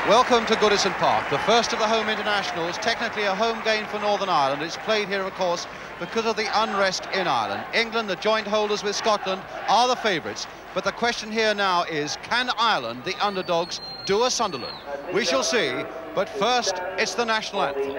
Welcome to Goodison Park, the first of the home internationals, technically a home game for Northern Ireland. It's played here, of course, because of the unrest in Ireland. England, the joint holders with Scotland, are the favourites. But the question here now is, can Ireland, the underdogs, do a Sunderland? We shall see, but first, it's the national anthem.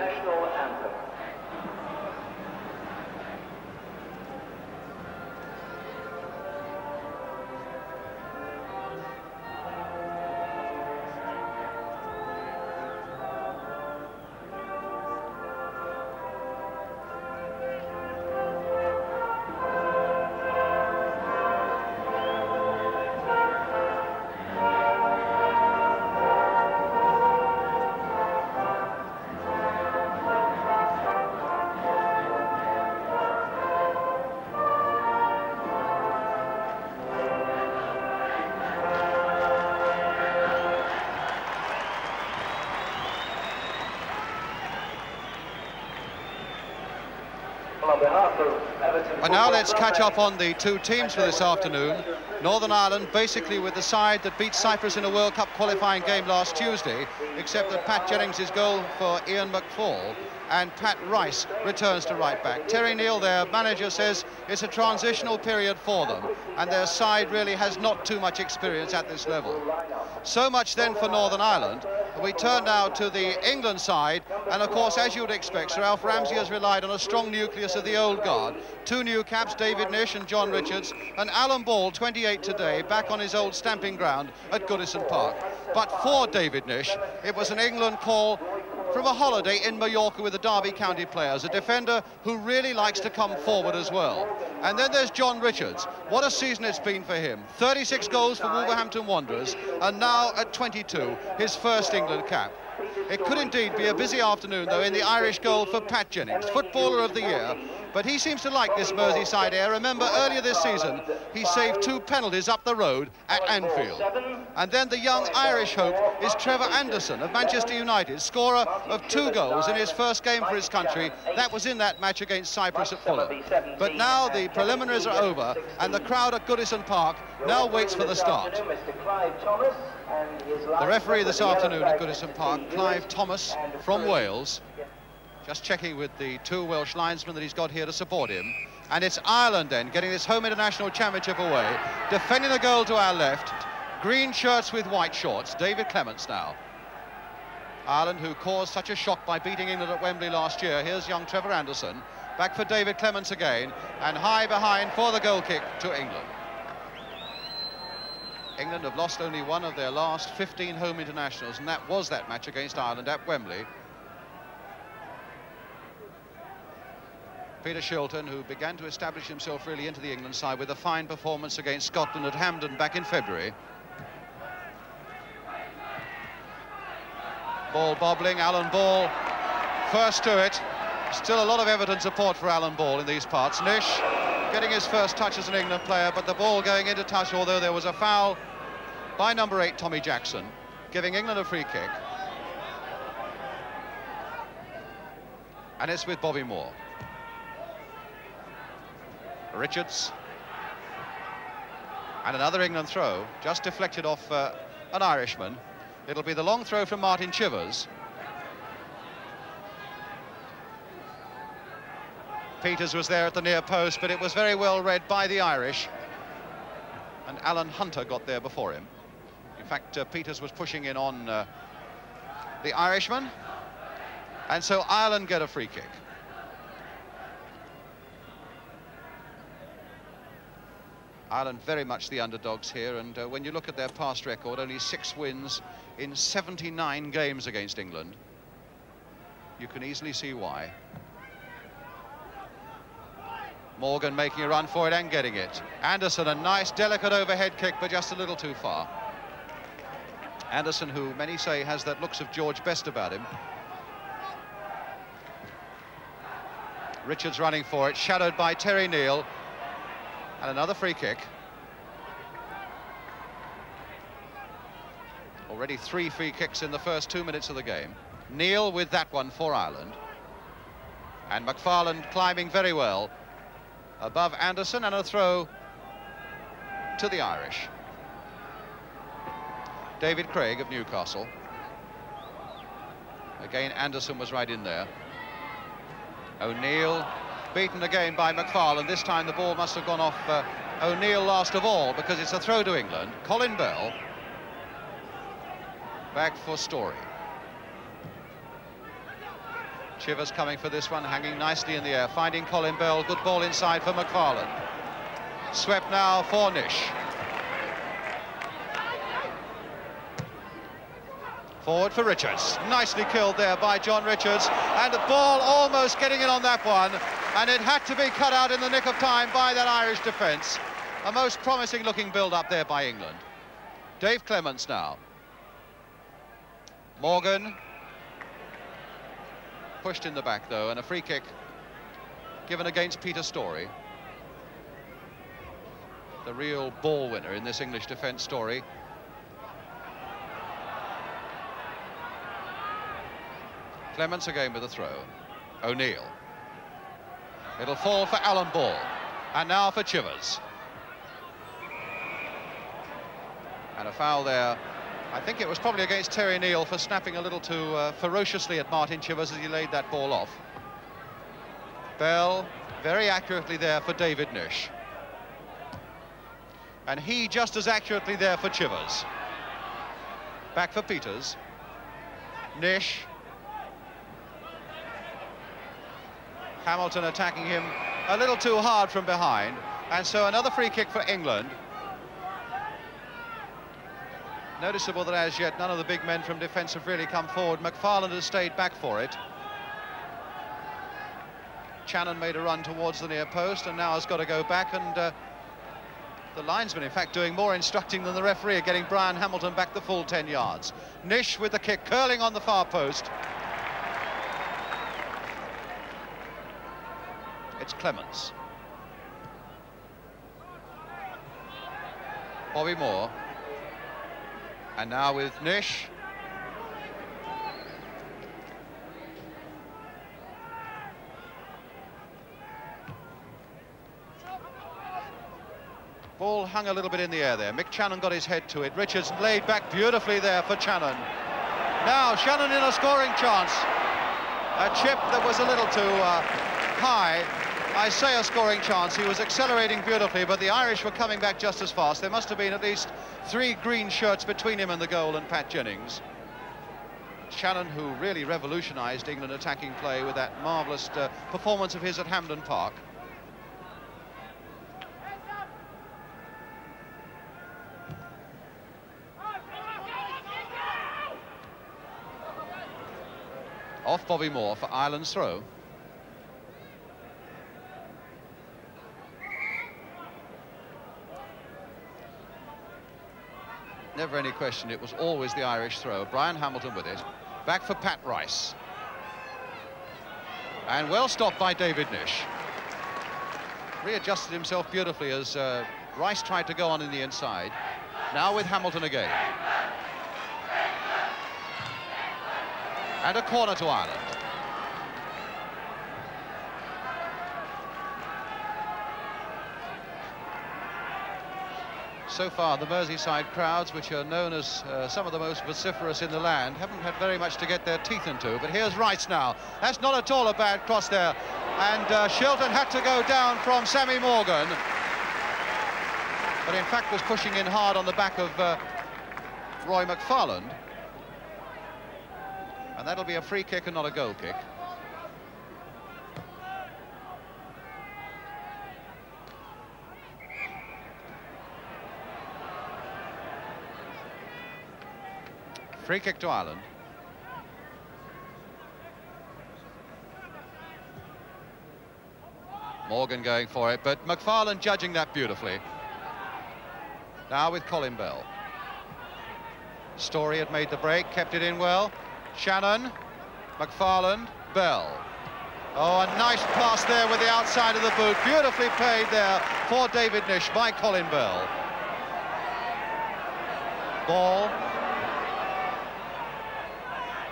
And now let's catch up on the two teams for this afternoon. Northern Ireland basically with the side that beat Cyprus in a World Cup qualifying game last Tuesday, except that Pat Jennings' goal for Ian McFall and Pat Rice returns to right back. Terry Neal, their manager, says it's a transitional period for them and their side really has not too much experience at this level. So much then for Northern Ireland. We turn now to the England side, and of course, as you would expect, Sir Alf Ramsey has relied on a strong nucleus of the old guard. Two new caps, David Nish and John Richards, and Alan Ball, 28 today, back on his old stamping ground at Goodison Park. But for David Nish, it was an England call from a holiday in Mallorca with the Derby County players, a defender who really likes to come forward as well. And then there's John Richards. What a season it's been for him. 36 goals for Wolverhampton Wanderers, and now at 22, his first England cap. It could indeed be a busy afternoon, though, in the Irish goal for Pat Jennings, Footballer of the Year. But he seems to like this Merseyside air. Remember, earlier this season, he saved 2 penalties up the road at Anfield. And then the young Irish hope is Trevor Anderson of Manchester United, scorer of 2 goals in his first game for his country. That was in that match against Cyprus at Fulham. But now the preliminaries are over, and the crowd at Goodison Park now waits for the start. The referee this afternoon at Goodison Park, Clive Thomas from Wales, just checking with the 2 Welsh linesmen that he's got here to support him. And it's Ireland then, getting this home international championship away, defending the goal to our left, green shirts with white shorts, David Clements now. Ireland, who caused such a shock by beating England at Wembley last year. Here's young Trevor Anderson, back for David Clements again, and high behind for the goal kick to England. England have lost only one of their last 15 home internationals, and that was that match against Ireland at Wembley. Peter Shilton, who began to establish himself really into the England side with a fine performance against Scotland at Hampden back in February. Ball bobbling, Alan Ball first to it. Still a lot of Everton support for Alan Ball in these parts. Nish getting his first touch as an England player, but the ball going into touch, although there was a foul by number 8, Tommy Jackson, giving England a free kick. And it's with Bobby Moore. Richards. And another England throw, just deflected off an Irishman. It'll be the long throw from Martin Chivers. Peters was there at the near post, but it was very well read by the Irish. And Alan Hunter got there before him. In fact, Peters was pushing in on the Irishman. And so Ireland get a free kick. Ireland very much the underdogs here, and when you look at their past record, only 6 wins in 79 games against England. You can easily see why. Morgan making a run for it and getting it. Anderson, a nice delicate overhead kick, but just a little too far. Anderson, who many say has that looks of George Best about him. Richards running for it, shadowed by Terry Neal. And another free kick. Already 3 free kicks in the first 2 minutes of the game. Neal with that one for Ireland. And McFarland climbing very well above Anderson, and a throw to the Irish. David Craig of Newcastle. Again, Anderson was right in there. O'Neill beaten again by McFarland. This time the ball must have gone off O'Neill last of all, because it's a throw to England. Colin Bell back for Story. Chivers coming for this one, hanging nicely in the air, finding Colin Bell. Good ball inside for McFarland. Swept now for Nish. Forward for Richards. Nicely killed there by John Richards. And the ball almost getting in on that one. And it had to be cut out in the nick of time by that Irish defence. A most promising looking build-up there by England. Dave Clements now. Morgan. Pushed in the back though, and a free kick given against Peter Story. The real ball winner in this English defence, Story. Clements again with a throw. O'Neill. It'll fall for Alan Ball. And now for Chivers. And a foul there. I think it was probably against Terry Neal for snapping a little too ferociously at Martin Chivers as he laid that ball off. Bell very accurately there for David Nish. And he just as accurately there for Chivers. Back for Peters. Nish. Hamilton attacking him a little too hard from behind. And so another free kick for England. Noticeable that as yet none of the big men from defence have really come forward. McFarland has stayed back for it. Channon made a run towards the near post and now has got to go back, and the linesman in fact doing more instructing than the referee, getting Brian Hamilton back the full 10 yards. Nish with the kick, curling on the far post. It's Clements. Bobby Moore. And now with Nish. Ball hung a little bit in the air there. Mick Channon got his head to it. Richards laid back beautifully there for Channon. Now Channon in a scoring chance. A chip that was a little too high. I say a scoring chance. He was accelerating beautifully, but the Irish were coming back just as fast. There must have been at least 3 green shirts between him and the goal and Pat Jennings. Channon, who really revolutionised England attacking play with that marvellous performance of his at Hampden Park. Off Bobby Moore for Ireland's throw. Never any question, it was always the Irish throw. Brian Hamilton with it. Back for Pat Rice. And well stopped by David Nish. Readjusted himself beautifully as Rice tried to go on in the inside. Now with Hamilton again. And a corner to Ireland. So far, the Merseyside crowds, which are known as some of the most vociferous in the land, haven't had very much to get their teeth into. But here's Rice now. That's not at all a bad cross there. And Shilton had to go down from Sammy Morgan. But in fact was pushing in hard on the back of Roy McFarland. And that'll be a free kick and not a goal kick. Free kick to Ireland. Morgan going for it, but McFarland judging that beautifully. Now with Colin Bell. Story had made the break, kept it in well. Channon, McFarland, Bell. Oh, a nice pass there with the outside of the boot. Beautifully played there for David Nish by Colin Bell. Ball.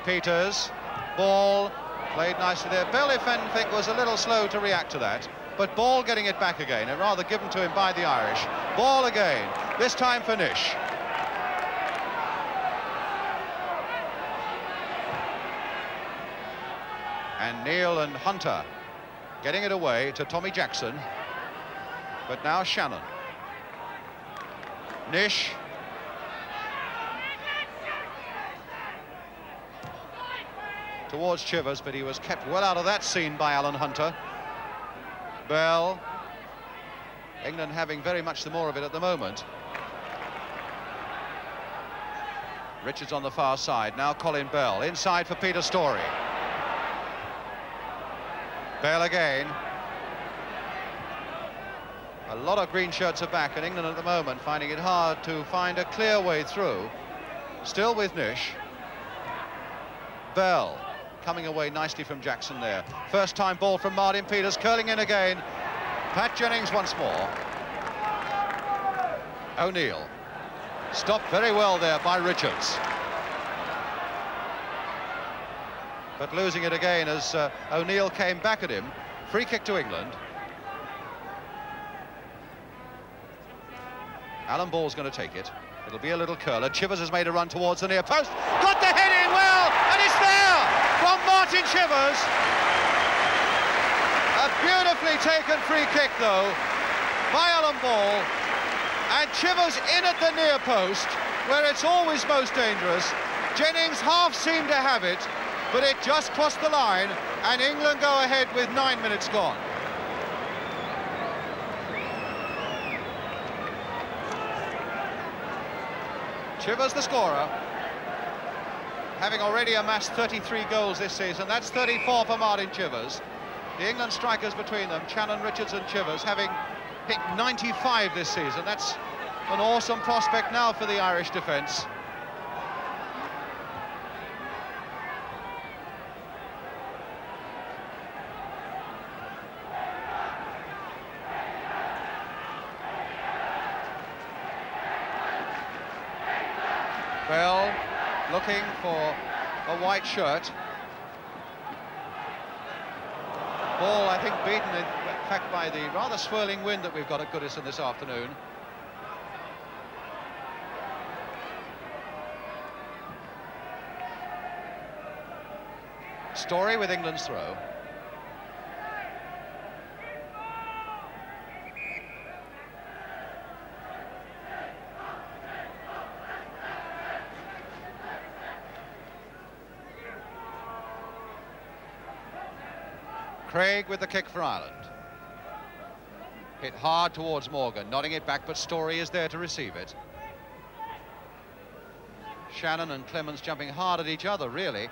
Peters, Ball, played nicely there. Bell, if anything, was a little slow to react to that, but Ball getting it back again, and rather given to him by the Irish. Ball again, this time for Nish. And Neil and Hunter getting it away to Tommy Jackson. But now Shannon. Nish. Towards Chivers, but he was kept well out of that scene by Alan Hunter. Bell. England having very much the more of it at the moment. Richards on the far side, now Colin Bell, inside for Peter Storey. Bell again. A lot of green shirts are back, and England at the moment finding it hard to find a clear way through. Still with Nish. Bell coming away nicely from Jackson there. First time ball from Martin Peters, curling in again. Pat Jennings once more. O'Neill. Stopped very well there by Richards. But losing it again as O'Neill came back at him. Free kick to England. Alan Ball's going to take it. It'll be a little curler. Chivers has made a run towards the near post. Got the head in well, and it's there from Martin Chivers. A beautifully taken free kick, though, by Alan Ball. And Chivers in at the near post, where it's always most dangerous. Jennings half seemed to have it, but it just crossed the line, and England go ahead with 9 minutes gone. Chivers, the scorer, having already amassed 33 goals this season. That's 34 for Martin Chivers. The England strikers between them, Shannon, Richards and Chivers, having hit 95 this season. That's an awesome prospect now for the Irish defence. Bell looking for a white shirt. Ball, I think, beaten in fact by the rather swirling wind that we've got at Goodison this afternoon. Storey with England's throw. Craig with the kick for Ireland. Hit hard towards Morgan, nodding it back, but Storey is there to receive it. Shannon and Clemens jumping hard at each other, really.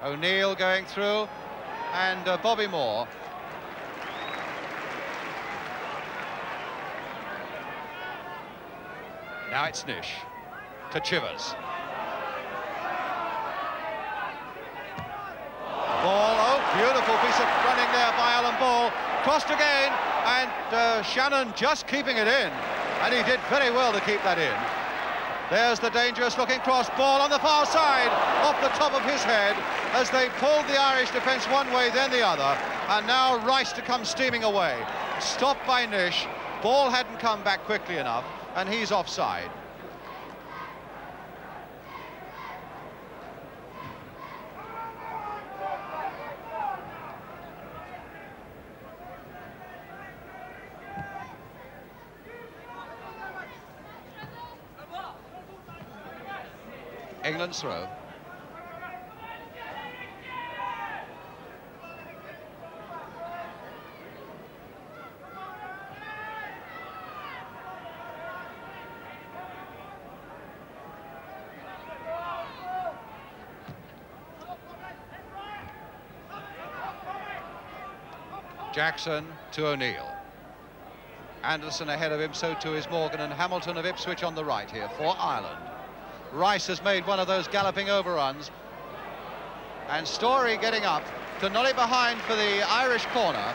O'Neill going through, and Bobby Moore. Now it's Nish to Chivers. Ball, oh, beautiful piece of running there by Alan Ball. Crossed again, and Shannon just keeping it in. And he did very well to keep that in. There's the dangerous looking cross, ball on the far side, off the top of his head, as they pulled the Irish defence one way, then the other. And now Rice to come steaming away. Stopped by Nish. Ball hadn't come back quickly enough, and he's offside. England's throw. Jackson to O'Neill. Anderson ahead of him, so too is Morgan, and Hamilton of Ipswich on the right here for Ireland. Rice has made one of those galloping overruns, and Storey getting up to nod it behind for the Irish corner.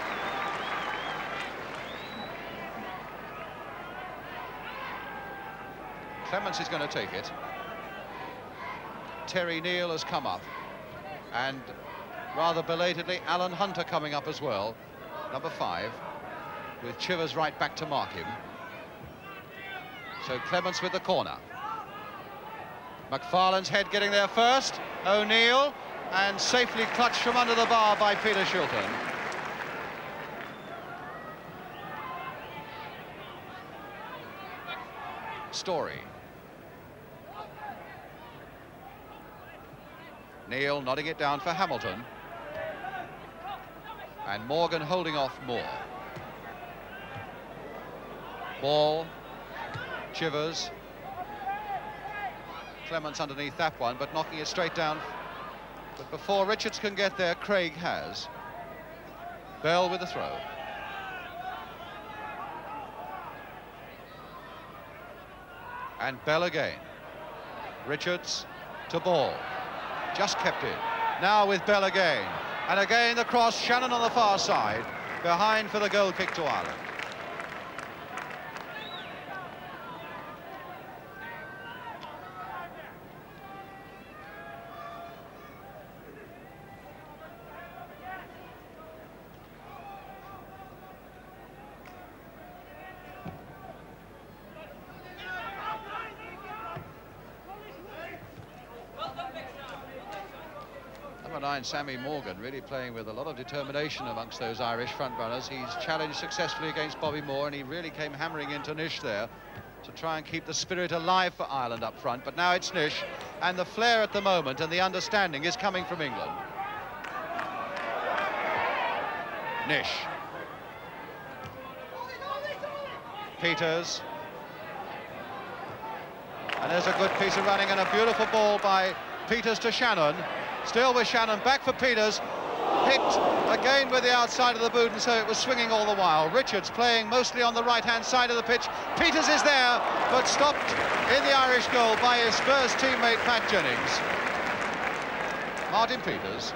Clements is going to take it. Terry Neal has come up, and rather belatedly Alan Hunter coming up as well, number 5, with Chivers right back to mark him. So Clements with the corner. McFarlane's head getting there first. O'Neill and safely clutched from under the bar by Peter Shilton. Story. Neil nodding it down for Hamilton. And Morgan holding off Moore. Ball. Chivers. Clements underneath that one, but knocking it straight down. But before Richards can get there, Craig has. Bell with the throw. And Bell again. Richards to Ball. Just kept it. Now with Bell again. And again the cross, Shannon on the far side. Behind for the goal kick to Ireland. Number 9, Sammy Morgan, really playing with a lot of determination amongst those Irish front runners. He's challenged successfully against Bobby Moore, and he really came hammering into Nish there to try and keep the spirit alive for Ireland up front. But now it's Nish, and the flair at the moment and the understanding is coming from England. Nish. Peters. And there's a good piece of running and a beautiful ball by Peters to Shannon. Still with Shannon, back for Peters. Hit again with the outside of the boot, and so it was swinging all the while. Richards playing mostly on the right-hand side of the pitch. Peters is there, but stopped in the Irish goal by his Spurs teammate, Pat Jennings. Martin Peters.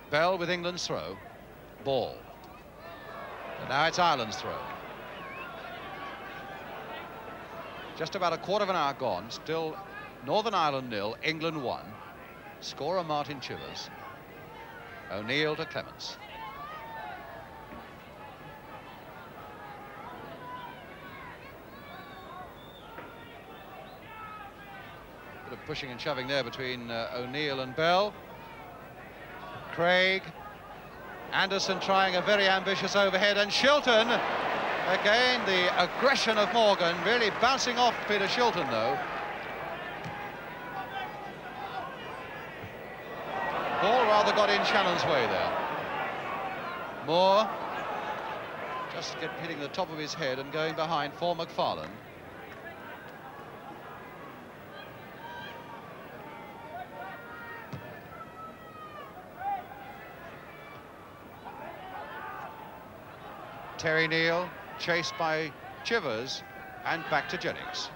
Bell with England's throw. Ball. And now it's Ireland's throw. Just about a quarter of an hour gone. Still Northern Ireland 0, England 1. Scorer Martin Chivers. O'Neill to Clements. Bit of pushing and shoving there between O'Neill and Bell. Craig. Anderson trying a very ambitious overhead, and Shilton, again the aggression of Morgan, really bouncing off Peter Shilton though. Ball rather got in Shannon's way there. Moore just hitting the top of his head and going behind for McFarlane. Terry Neal, chased by Chivers, and back to Jennings.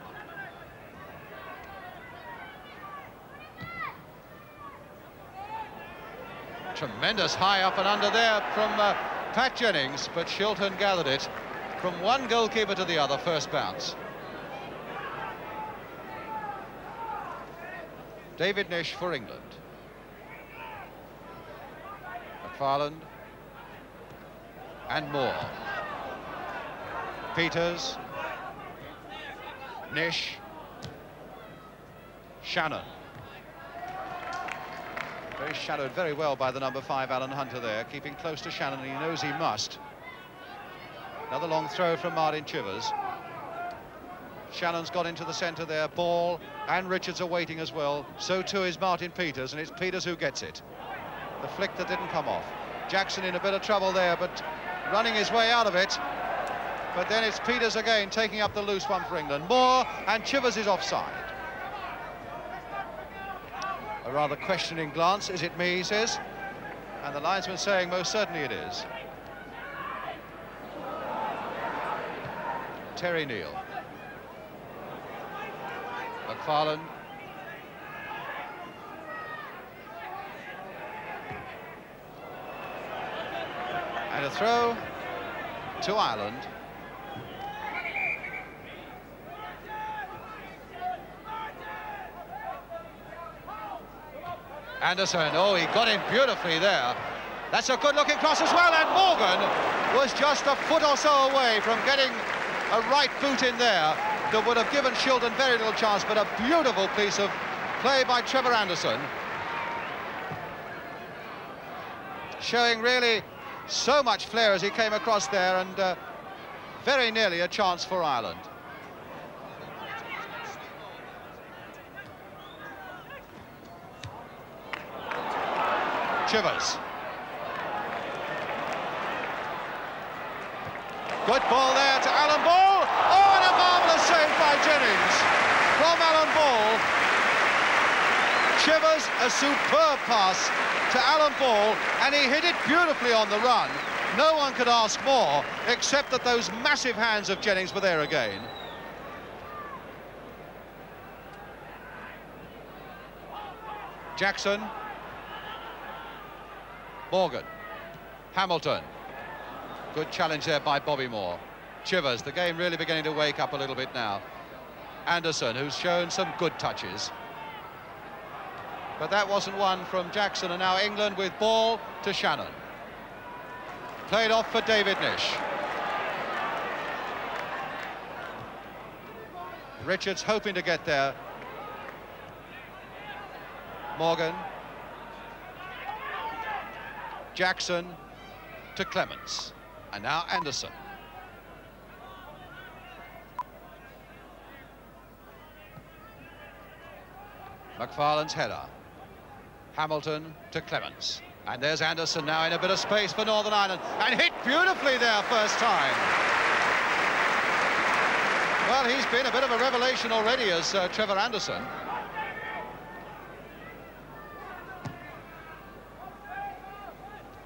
Tremendous high up and under there from Pat Jennings, but Shilton gathered it from one goalkeeper to the other, first bounce. David Nish for England. McFarland and Moore. Peters, Nish, Shannon. Very shadowed very well by the number 5, Alan Hunter there, keeping close to Shannon, he knows he must. Another long throw from Martin Chivers. Shannon's got into the centre there, Ball and Richards are waiting as well. So too is Martin Peters, and it's Peters who gets it. The flick that didn't come off. Jackson in a bit of trouble there, but running his way out of it. But then it's Peters again taking up the loose one for England. Moore, and Chivers is offside. A rather questioning glance. Is it me, he says. And the linesman saying most certainly it is. Terry Neal. McFarlane. And a throw to Ireland. Anderson, oh, he got in beautifully there. That's a good-looking cross as well, and Morgan was just a foot or so away from getting a right boot in there that would have given Shilton very little chance, but a beautiful piece of play by Trevor Anderson. Showing really so much flair as he came across there, and very nearly a chance for Ireland. Chivers. Good ball there to Alan Ball. Oh, and a marvellous save by Jennings from Alan Ball. Chivers, a superb pass to Alan Ball, and he hit it beautifully on the run. No one could ask more, except that those massive hands of Jennings were there again. Jackson. Morgan. Hamilton. Good challenge there by Bobby Moore. Chivers, the game really beginning to wake up a little bit now. Anderson, who's shown some good touches. But that wasn't one from Jackson, and now England with ball to Shannon. Played off for David Nish. Richards hoping to get there. Morgan. Jackson to Clements. And now Anderson. McFarlane's header. Hamilton to Clements. And there's Anderson now in a bit of space for Northern Ireland. And hit beautifully there first time. Well, he's been a bit of a revelation already as Trevor Anderson.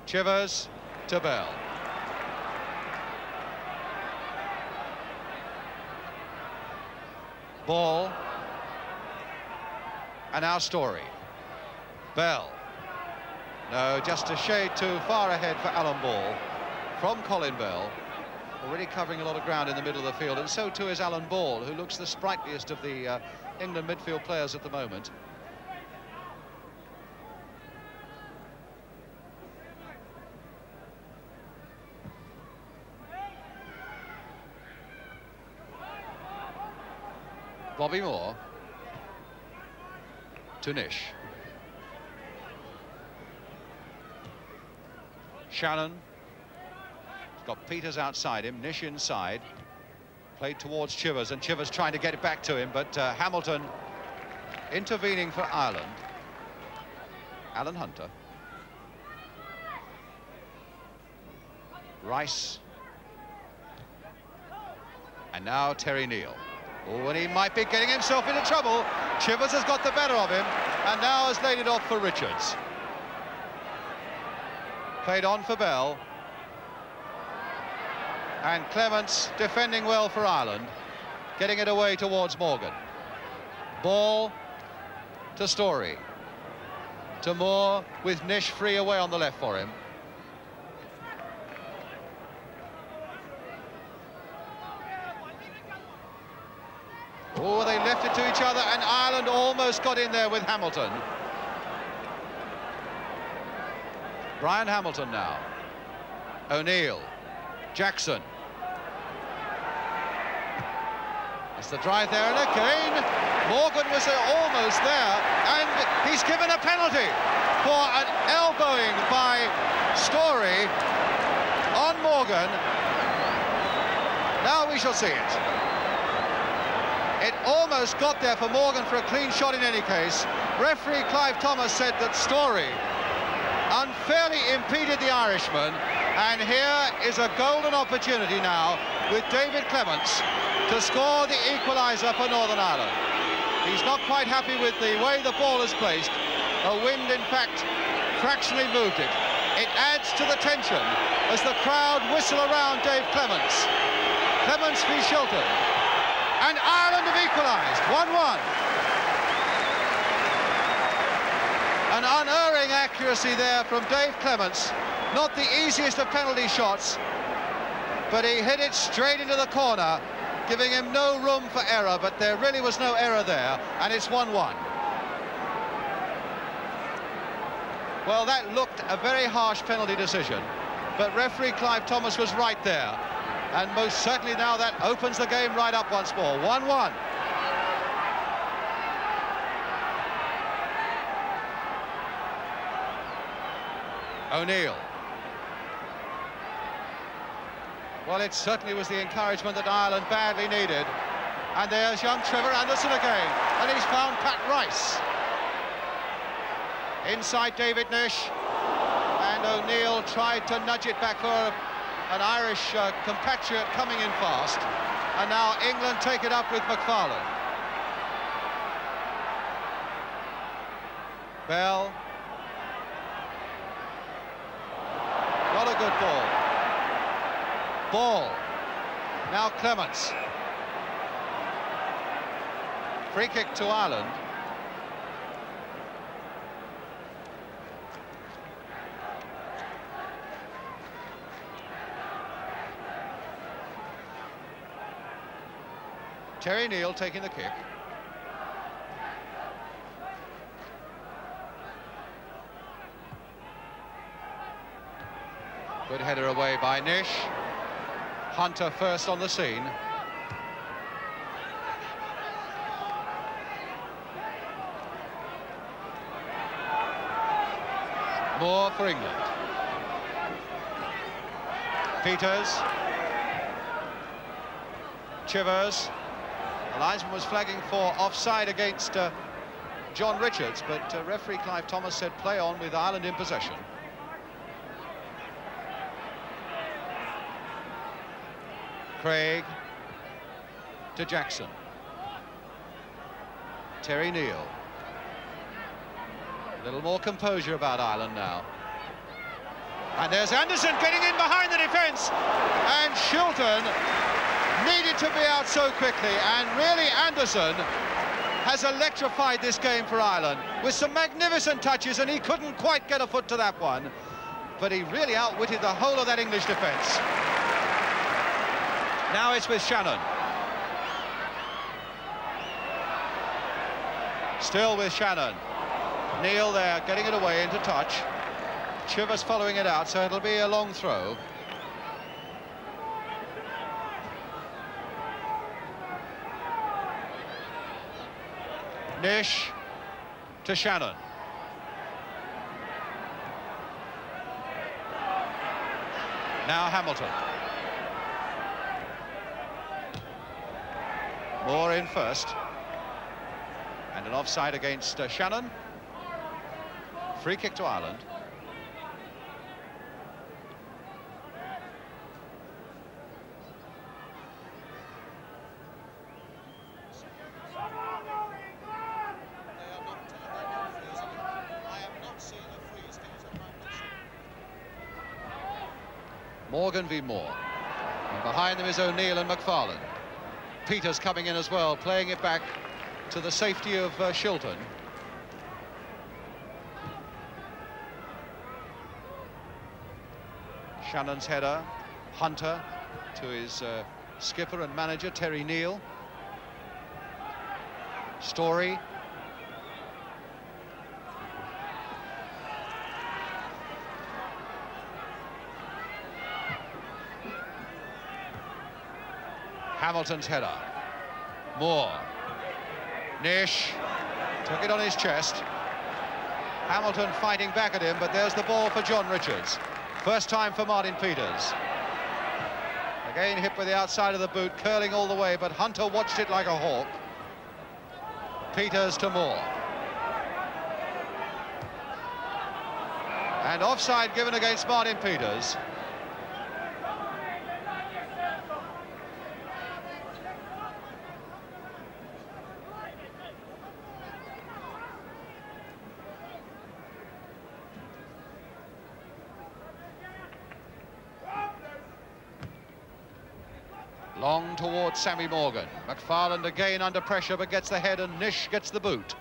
Chivers to Bell. Ball. And now Story. Bell. No, just a shade too far ahead for Alan Ball from Colin Bell. Already covering a lot of ground in the middle of the field, and so too is Alan Ball, who looks the sprightliest of the England midfield players at the moment. Bobby Moore to Nish. Shannon got Peters outside him, Nish inside. Played towards Chivers, and Chivers trying to get it back to him, but Hamilton intervening for Ireland. Alan Hunter. Rice. And now Terry Neal. Oh, and he might be getting himself into trouble. Chivers has got the better of him, and now has laid it off for Richards. Played on for Bell. And Clements defending well for Ireland, getting it away towards Morgan. Ball to Story. To Moore, with Nish free away on the left for him. Oh, they left it to each other, and Ireland almost got in there with Hamilton. Brian Hamilton now. O'Neill. Jackson. It's the drive there, and again, Morgan was almost there, and he's given a penalty for an elbowing by Story on Morgan. Now we shall see it. It almost got there for Morgan for a clean shot in any case. Referee Clive Thomas said that Story unfairly impeded the Irishman, and here is a golden opportunity now with David Clements to score the equaliser for Northern Ireland. He's not quite happy with the way the ball is placed. A wind, in fact, fractionally moved it. It adds to the tension as the crowd whistle around Dave Clements. Clements v Shilton. And Ireland have equalised, 1-1. An unerring accuracy there from Dave Clements. Not the easiest of penalty shots, but he hit it straight into the corner, giving him no room for error, but there really was no error there, and it's 1-1. Well, that looked a very harsh penalty decision, but referee Clive Thomas was right there. And most certainly now that opens the game right up once more. 1-1. O'Neill. Well, it certainly was the encouragement that Ireland badly needed. And there's young Trevor Anderson again. And he's found Pat Rice. Inside David Nish. And O'Neill tried to nudge it back for an Irish compatriot coming in fast. And now England take it up with McFarlane. Bell. Not a good ball. Ball. Now Clements. Free kick to Ireland. Terry Neill taking the kick. Good header away by Nish. Hunter first on the scene. Moore for England. Peters. Chivers. The linesman was flagging for offside against John Richards, but referee Clive Thomas said play on with Ireland in possession. Craig to Jackson. Terry Neill. A little more composure about Ireland now. And there's Anderson getting in behind the defence. And Shilton needed to be out so quickly. And really Anderson has electrified this game for Ireland with some magnificent touches, and he couldn't quite get a foot to that one. But he really outwitted the whole of that English defence. Now it's with Shannon. Still with Shannon. Neil there, getting it away into touch. Chivers following it out, so it'll be a long throw. Nish to Shannon. Now Hamilton. Moore in first. And an offside against Shannon. Free kick to Ireland. Morgan v Moore. And behind them is O'Neill and McFarlane. Peters coming in as well, playing it back to the safety of Shilton. Shannon's header. Hunter to his skipper and manager, Terry Neill. Story. Hamilton's header. Moore. Nish took it on his chest. Hamilton fighting back at him, but there's the ball for John Richards. First time for Martin Peters. Again hit with the outside of the boot, curling all the way, but Hunter watched it like a hawk. Peters to Moore. And offside given against Martin Peters. Long towards Sammy Morgan. McFarlane again under pressure, but gets the head, and Nish gets the boot.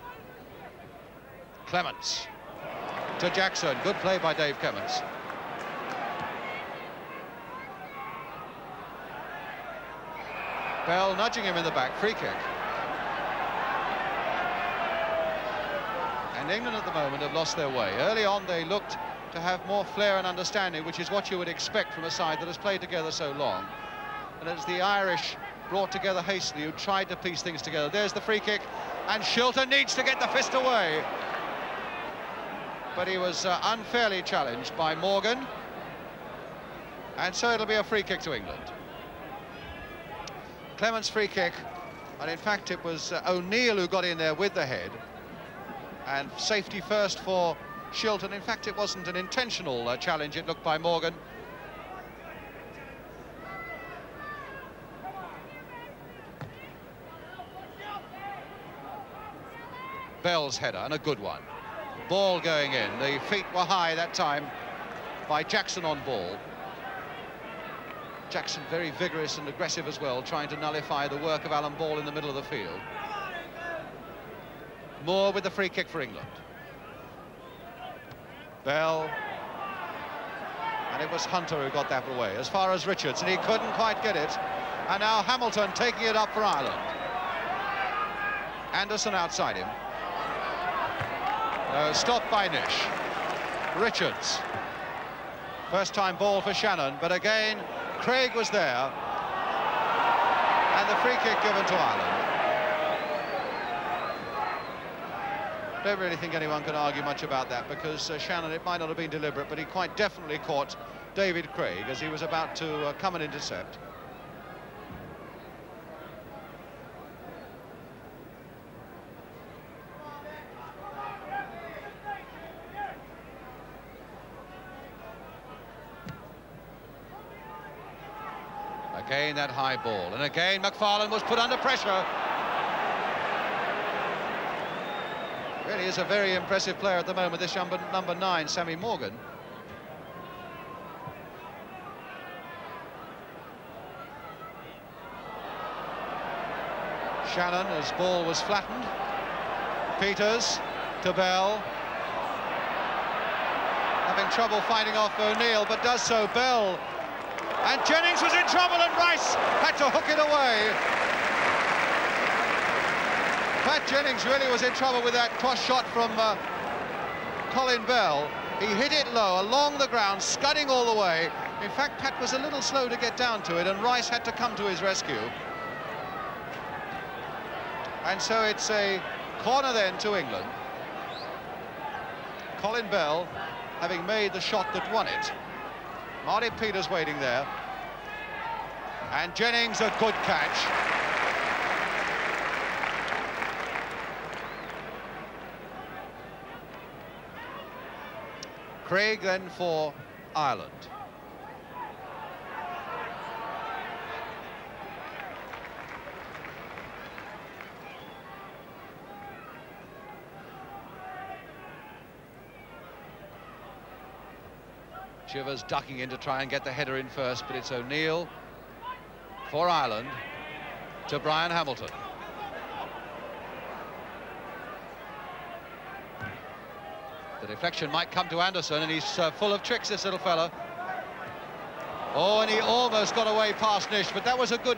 Clements to Jackson. Good play by Dave Clements. Bell nudging him in the back. Free kick. And England at the moment have lost their way. Early on they looked to have more flair and understanding, which is what you would expect from a side that has played together so long. And it's the Irish brought together hastily who tried to piece things together. There's the free kick, and Shilton needs to get the fist away. But he was unfairly challenged by Morgan. And so it'll be a free kick to England. Clement's free kick, and in fact it was O'Neill who got in there with the head. And safety first for Shilton. In fact, it wasn't an intentional challenge, it looked, by Morgan. Bell's header, and a good one. Ball going in. The feet were high that time by Jackson on ball. Jackson very vigorous and aggressive as well, trying to nullify the work of Alan Ball in the middle of the field. Moore with the free kick for England. Bell. And it was Hunter who got that away, as far as Richards, and he couldn't quite get it. And now Hamilton taking it up for Ireland. Anderson outside him. Stopped by Nish. Richards. First time ball for Shannon, but again, Craig was there. And the free kick given to Ireland. Don't really think anyone can argue much about that, because Shannon, it might not have been deliberate, but he quite definitely caught David Craig as he was about to come and intercept. Again that high ball, and again McFarlane was put under pressure. Really is a very impressive player at the moment, this number 9, Sammy Morgan. Shannon, as ball was flattened. Peters to Bell. Having trouble fighting off O'Neill, but does so. Bell. And Jennings was in trouble, and Rice had to hook it away. Pat Jennings really was in trouble with that cross shot from Colin Bell. He hit it low, along the ground, scudding all the way. In fact, Pat was a little slow to get down to it, and Rice had to come to his rescue. And so it's a corner then to England. Colin Bell having made the shot that won it. Marty Peters waiting there. And Jennings, a good catch. Craig then for Ireland. Chivers ducking in to try and get the header in first, but it's O'Neill for Ireland to Brian Hamilton. The deflection might come to Anderson, and he's full of tricks, this little fella. Oh, and he almost got away past Nish, but that was a good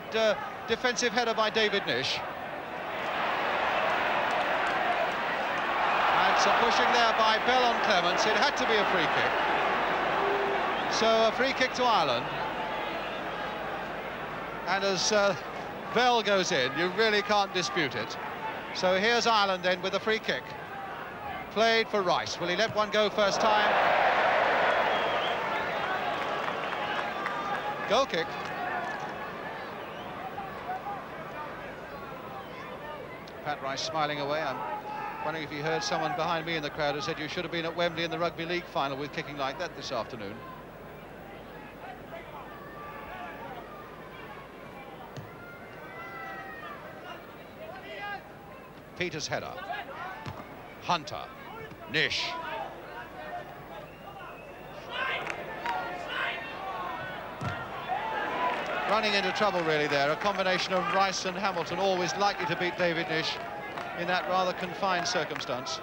defensive header by David Nish. And some pushing there by Bell on Clements. It had to be a free kick. So a free kick to Ireland. And as Bell goes in, you really can't dispute it. So here's Ireland then with a free kick. Played for Rice. Will he let one go first time? Goal kick. Pat Rice smiling away. I'm wondering if he heard someone behind me in the crowd who said you should have been at Wembley in the Rugby League final with kicking like that this afternoon. Peters' header. Hunter. Nish. Running into trouble really there. A combination of Rice and Hamilton, always likely to beat David Nish in that rather confined circumstance.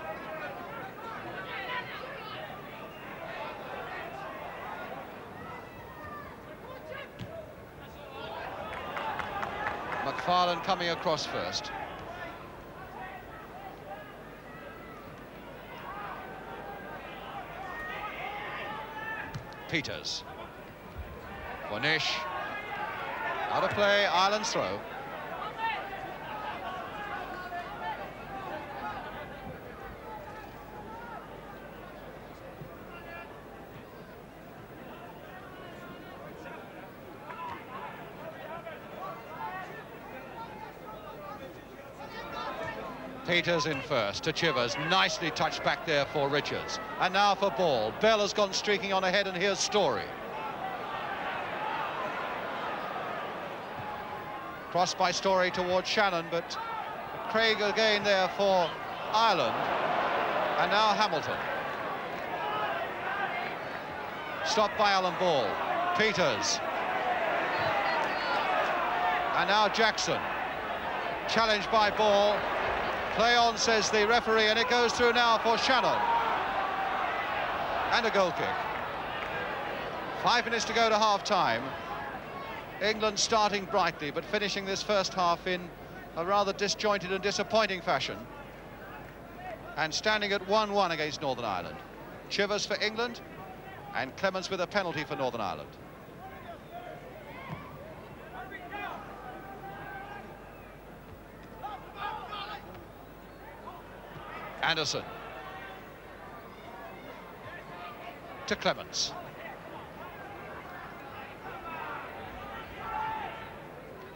McFarlane coming across first. Peters. For Nish. Out of play, Ireland's throw. Peters in first to Chivers, nicely touched back there for Richards. And now for ball. Bell has gone streaking on ahead, and here's Story. Crossed by Story towards Shannon, but Craig again there for Ireland. And now Hamilton. Stopped by Alan Ball. Peters. And now Jackson. Challenged by Ball. Play on, says the referee, and it goes through now for Shannon. And a goal kick. 5 minutes to go to half-time. England starting brightly, but finishing this first half in a rather disjointed and disappointing fashion. And standing at 1-1 against Northern Ireland. Chivers for England, and Clements with a penalty for Northern Ireland. Anderson. To Clements.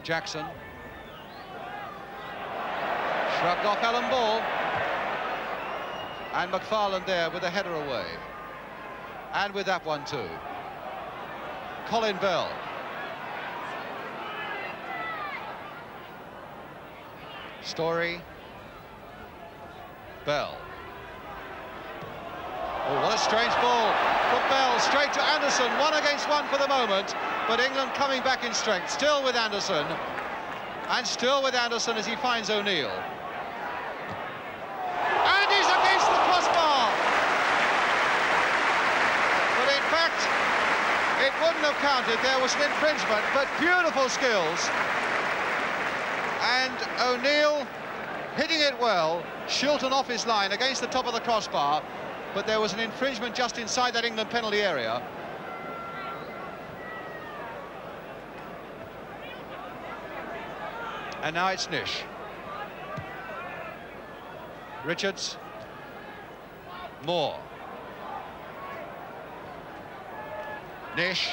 Jackson. Shrugged off Alan Ball. And McFarland there with a header away. And with that one too. Colin Bell. Story. Bell. Oh, what a strange ball for Bell, straight to Anderson, 1 against 1 for the moment, but England coming back in strength, still with Anderson, and still with Anderson as he finds O'Neill. And he's against the crossbar! But in fact, it wouldn't have counted, there was an infringement, but beautiful skills. And O'Neill hitting it well, Shilton off his line against the top of the crossbar, but there was an infringement just inside that England penalty area. And now it's Nish. Richards. Moore. Nish.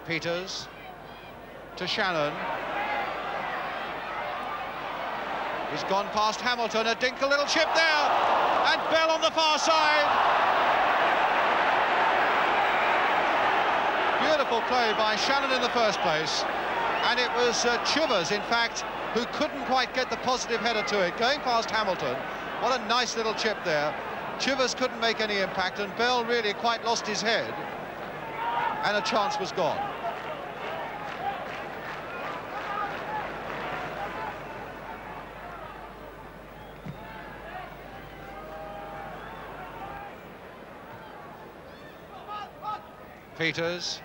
Peters. To Shannon. He's gone past Hamilton, a dinky little chip there, and Bell on the far side. Beautiful play by Shannon in the first place, and it was Chivers, in fact, who couldn't quite get the positive header to it, going past Hamilton. What a nice little chip there. Chivers couldn't make any impact, and Bell really quite lost his head, and a chance was gone. Peters,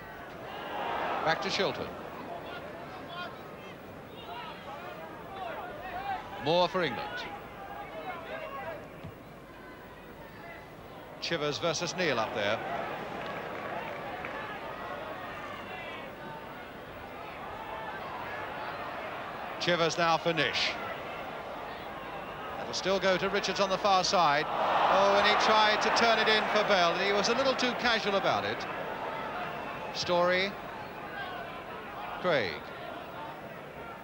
back to Shilton. Moore for England. Chivers versus Neil up there. Chivers now for Nish. That'll still go to Richards on the far side. Oh, and he tried to turn it in for Bell, and he was a little too casual about it. Story. Craig.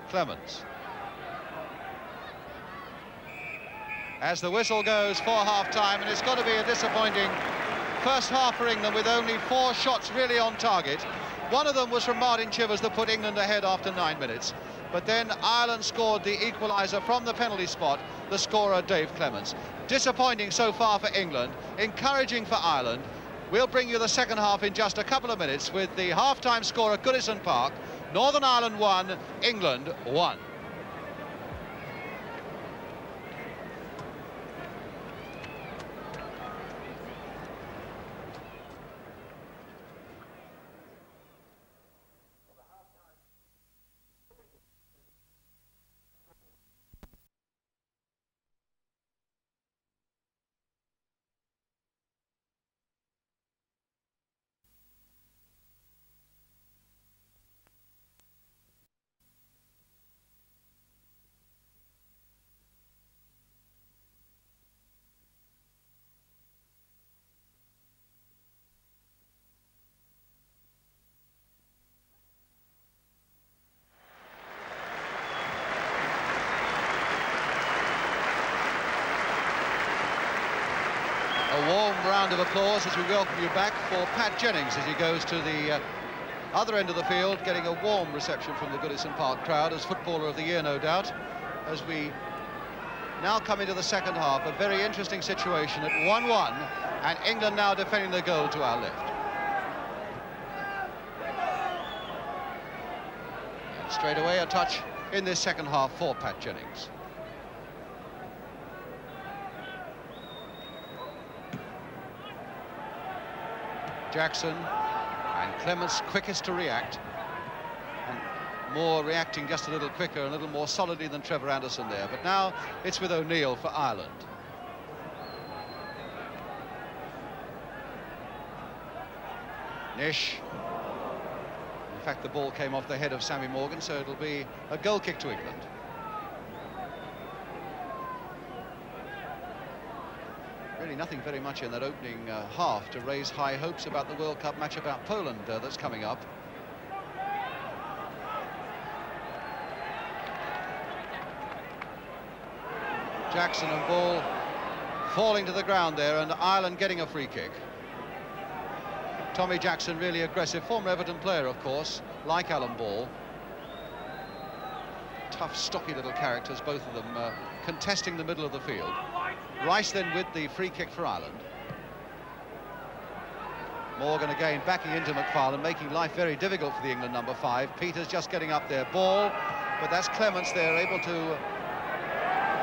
Clements. As the whistle goes for half-time, and it's got to be a disappointing first half for England with only 4 shots really on target. One of them was from Martin Chivers that put England ahead after 9 minutes. But then Ireland scored the equaliser from the penalty spot, the scorer Dave Clements. Disappointing so far for England, encouraging for Ireland. We'll bring you the second half in just a couple of minutes with the half-time score at Goodison Park. Northern Ireland 1, England 1. applause as we welcome you back for Pat Jennings as he goes to the other end of the field, getting a warm reception from the Goodison Park crowd as Footballer of the Year, no doubt, as we now come into the second half. A very interesting situation at 1-1, and England now defending the goal to our left. And straight away a touch in this second half for Pat Jennings. Jackson, and Clements quickest to react, and Moore reacting just a little quicker, a little more solidly than Trevor Anderson there. But now it's with O'Neill for Ireland. Nish. In fact, the ball came off the head of Sammy Morgan, so it'll be a goal kick to England. Really nothing very much in that opening half to raise high hopes about the World Cup match about Poland that's coming up. Jackson and ball falling to the ground there, and Ireland getting a free kick. Tommy Jackson really aggressive, former Everton player of course, like Alan Ball. Tough, stocky little characters, both of them contesting the middle of the field. Rice then with the free kick for Ireland. Morgan again backing into McFarlane, making life very difficult for the England number 5. Peters just getting up there, Ball, but that's Clements there, able to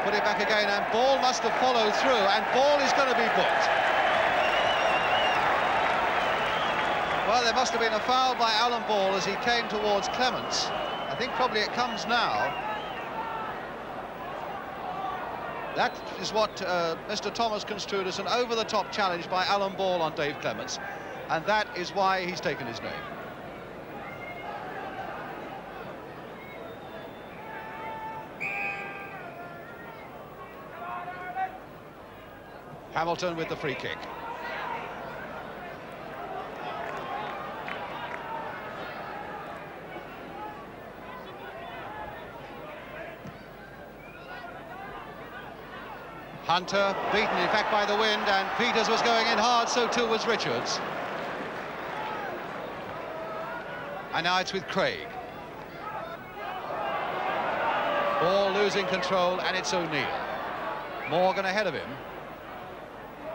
put it back again, and Ball must have followed through, and Ball is going to be booked. Well, there must have been a foul by Alan Ball as he came towards Clements. I think probably it comes now. That is what Mr. Thomas construed as an over-the-top challenge by Alan Ball on Dave Clements, and that is why he's taken his name. Hamilton with the free kick. Hunter beaten in fact by the wind, and Peters was going in hard, so too was Richards. And now it's with Craig. Ball losing control, and it's O'Neill. Morgan ahead of him.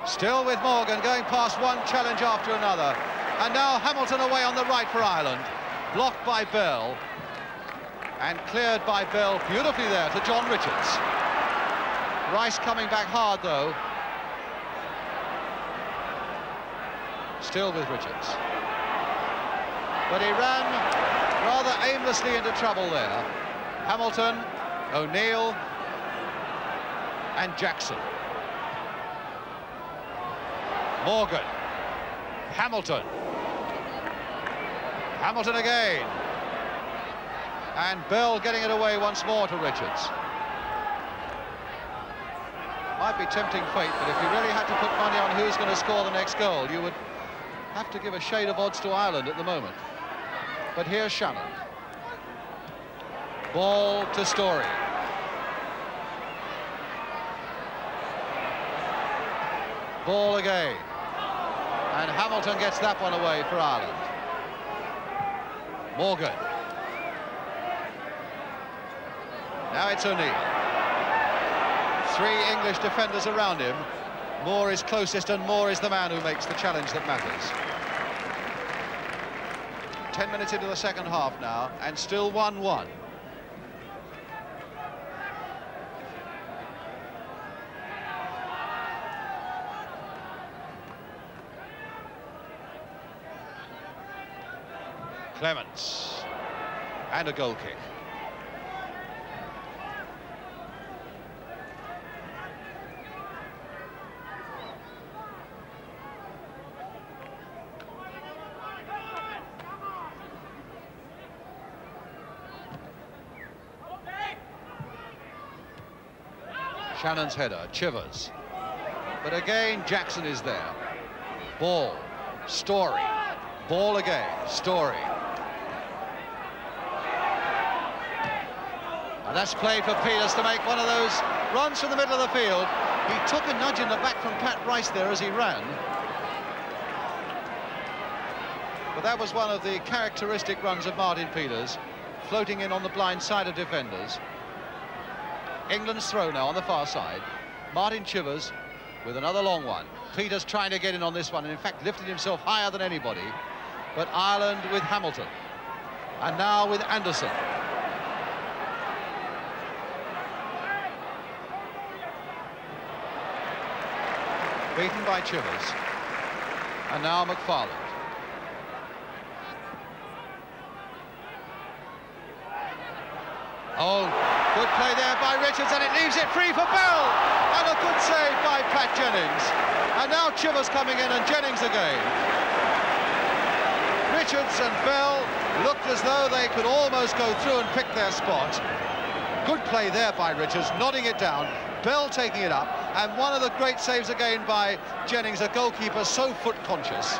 Still with Morgan, going past one challenge after another. And now Hamilton away on the right for Ireland. Blocked by Bell. And cleared by Bell beautifully there to John Richards. Rice coming back hard, though. Still with Richards. But he ran rather aimlessly into trouble there. Hamilton, O'Neill, and Jackson. Morgan. Hamilton. Hamilton again. And Bell getting it away once more to Richards. Might be tempting fate, but if you really had to put money on who's going to score the next goal, you would have to give a shade of odds to Ireland at the moment. But here's Shannon. Ball to Story. Ball again. And Hamilton gets that one away for Ireland. Morgan. Now it's O'Neill. 3 English defenders around him. Moore is closest, and Moore is the man who makes the challenge that matters. 10 minutes into the second half now, and still 1-1. Clements. And a goal kick. Shannon's header, Chivers. But again, Jackson is there. Ball, Story. Ball again, Story. And that's played for Peters to make one of those runs from the middle of the field. He took a nudge in the back from Pat Rice there as he ran. But that was one of the characteristic runs of Martin Peters, floating in on the blind side of defenders. England's throw now on the far side. Martin Chivers with another long one. Peters trying to get in on this one, and in fact lifted himself higher than anybody. But Ireland with Hamilton. And now with Anderson. Beaten by Chivers. And now McFarland. Oh, good play there by Richards, and it leaves it free for Bell. And a good save by Pat Jennings. And now Chivers coming in and Jennings again. Richards and Bell looked as though they could almost go through and pick their spot. Good play there by Richards, nodding it down. Bell taking it up, and one of the great saves again by Jennings, a goalkeeper so foot conscious.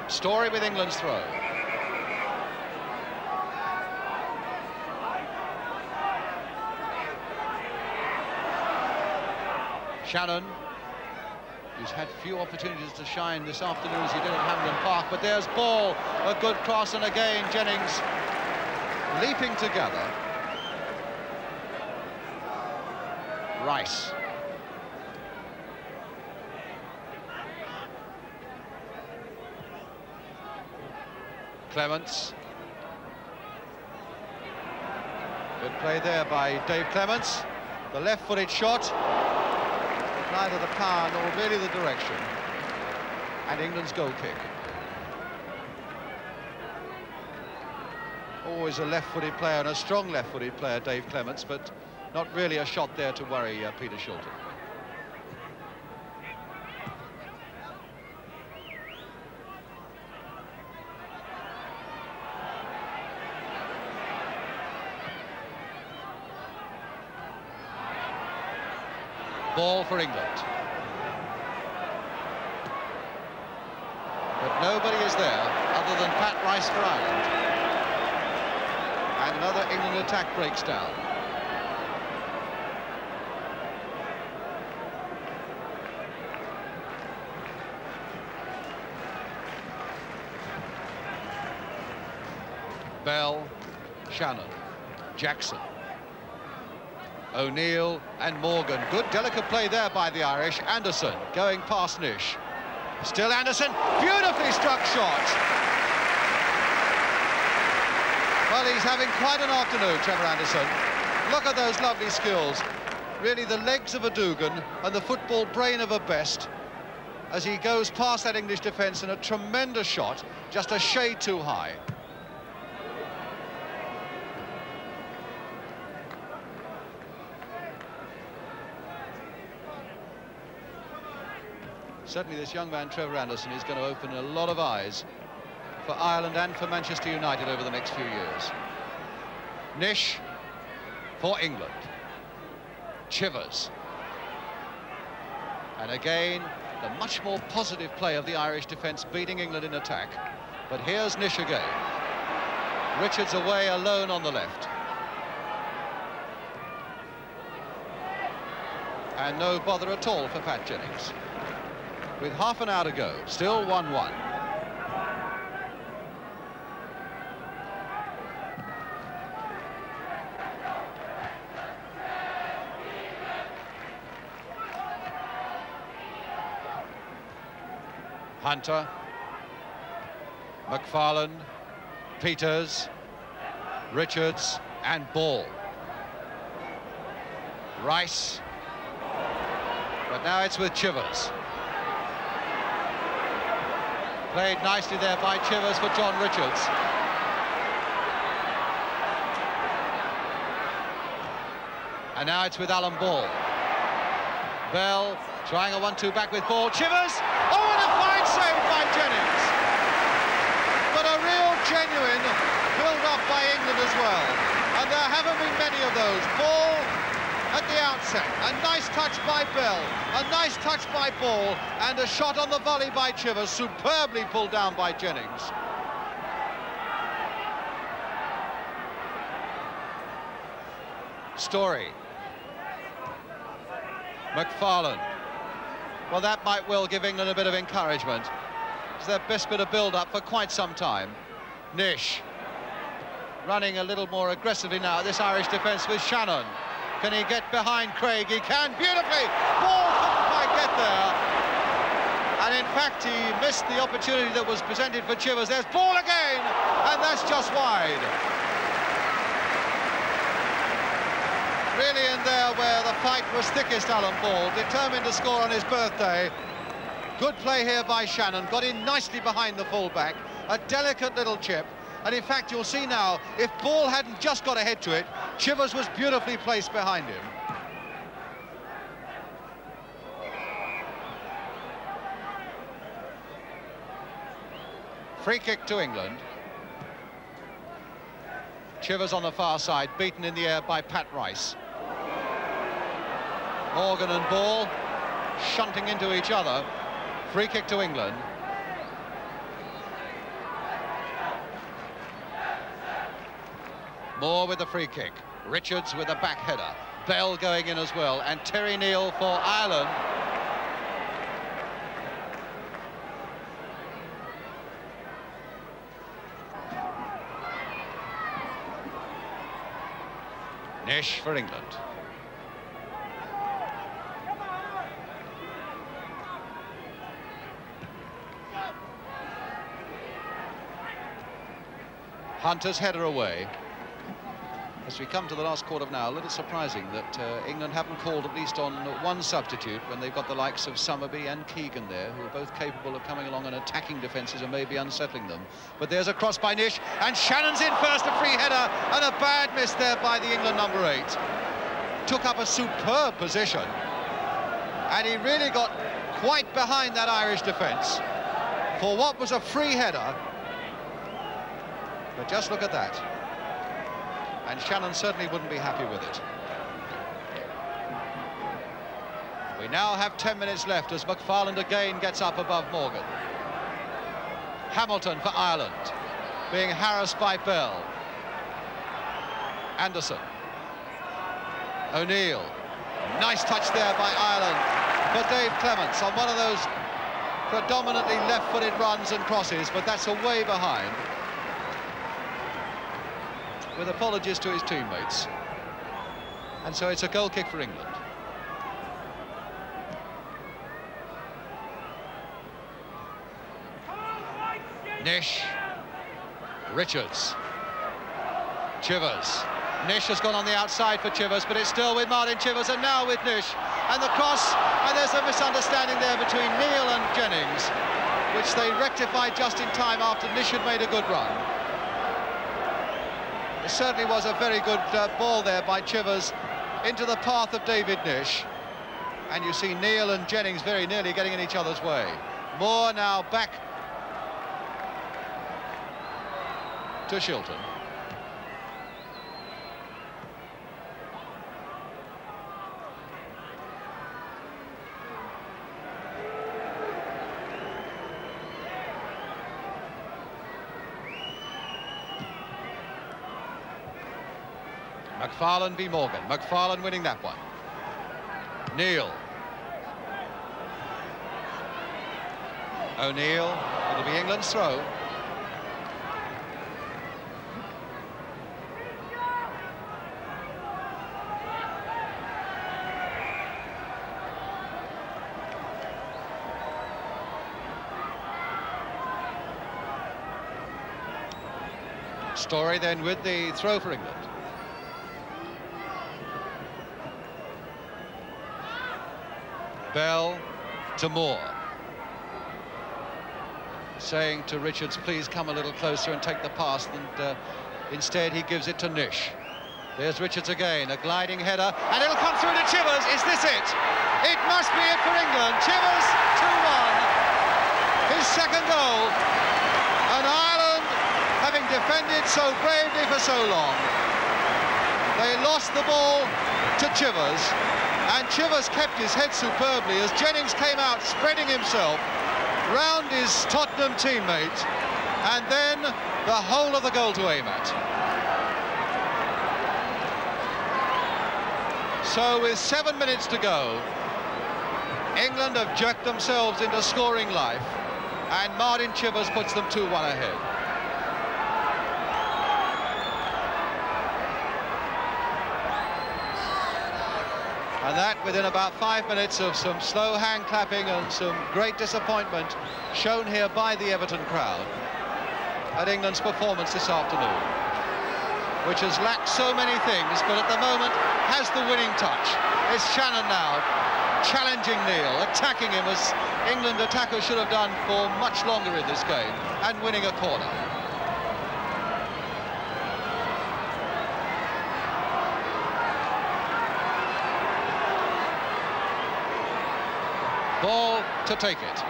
Story with England's throw. Shannon, who's had few opportunities to shine this afternoon as he did at Hampden Park, but there's Ball, a good cross, and again Jennings leaping together. Rice. Clements. Good play there by Dave Clements. The left-footed shot. Neither the power nor really the direction. And England's goal kick. Always a left-footed player, and a strong left-footed player, Dave Clements, but not really a shot there to worry Peter Shilton. Ball for England. But nobody is there other than Pat Rice for Ireland. And another England attack breaks down. Bell, Shannon, Jackson, O'Neill and Morgan. Good delicate play there by the Irish. Anderson going past Nish. Still Anderson, beautifully struck shot. Well, he's having quite an afternoon, Trevor Anderson. Look at those lovely skills. Really the legs of a Dugan and the football brain of a Best as he goes past that English defence, and a tremendous shot, just a shade too high. Certainly this young man, Trevor Anderson, is going to open a lot of eyes for Ireland and for Manchester United over the next few years. Nish for England. Chivers. And again, the much more positive play of the Irish defence beating England in attack. But here's Nish again. Richards away alone on the left. And no bother at all for Pat Jennings. With half an hour to go, still 1-1. Hunter, McFarland, Peters, Richards and Ball. Rice. But now it's with Chivers. Played nicely there by Chivers for John Richards. And now it's with Alan Ball. Bell trying a 1-2 back with Ball. Chivers! Oh, and a fine save by Jennings! But a real genuine build-up by England as well. And there haven't been many of those. Ball at the outset. A nice touch by Bell. A nice touch by Ball. And a shot on the volley by Chivers, superbly pulled down by Jennings. Story. McFarlane. Well, that might well give England a bit of encouragement. It's their best bit of build-up for quite some time. Nish. Running a little more aggressively now, this Irish defence with Shannon. Can he get behind Craig? He can, beautifully! Ball couldn't quite get there. And in fact, he missed the opportunity that was presented for Chivers. There's ball again, and that's just wide. Really in there where the fight was thickest, Alan Ball, determined to score on his birthday. Good play here by Shannon, got in nicely behind the fullback. A delicate little chip. And in fact, you'll see now, if Ball hadn't just got ahead to it, Chivers was beautifully placed behind him. Free kick to England. Chivers on the far side, beaten in the air by Pat Rice. Morgan and Ball shunting into each other. Free kick to England. Moore with the free kick. Richards with a back header. Bell going in as well. And Terry Neal for Ireland. Nish for England. Hunter's header away. As we come to the last quarter now, a little surprising that England haven't called at least on one substitute when they've got the likes of Summerby and Keegan there, who are both capable of coming along and attacking defences and maybe unsettling them. But there's a cross by Nish, and Shannon's in first, a free header, and a bad miss there by the England number 8. Took up a superb position, and he really got quite behind that Irish defence for what was a free header. But just look at that. And Shannon certainly wouldn't be happy with it. We now have 10 minutes left as McFarlane again gets up above Morgan. Hamilton for Ireland, being harassed by Bell. Anderson. O'Neill. Nice touch there by Ireland for Dave Clements on one of those predominantly left-footed runs and crosses, but that's away behind. With apologies to his teammates. And so it's a goal kick for England. Nish. Richards. Chivers. Nish has gone on the outside for Chivers, but it's still with Martin Chivers, and now with Nish. And the cross, and there's a misunderstanding there between Neal and Jennings, which they rectified just in time after Nish had made a good run. It certainly was a very good ball there by Chivers into the path of David Nish. And you see Neal and Jennings very nearly getting in each other's way. Moore now back to Shilton. McFarlane v Morgan. McFarlane winning that one. Neal. O'Neill. It'll be England's throw. Story then with the throw for England. Bell to Moore, saying to Richards, please come a little closer and take the pass, and instead he gives it to Nish. There's Richards again, a gliding header, and it'll come through to Chivers. Is this it? It must be it for England. Chivers 2-1, his second goal, and Ireland, having defended so bravely for so long, they lost the ball to Chivers. And Chivers kept his head superbly as Jennings came out spreading himself round his Tottenham teammate, and then the whole of the goal to aim at. So with 7 minutes to go, England have jerked themselves into scoring life, and Martin Chivers puts them 2-1 ahead. And that within about 5 minutes of some slow hand clapping and some great disappointment shown here by the Everton crowd at England's performance this afternoon, which has lacked so many things, but at the moment has the winning touch. It's Shannon now, challenging Neil, attacking him as England attackers should have done for much longer in this game, and winning a corner. Ball to take it.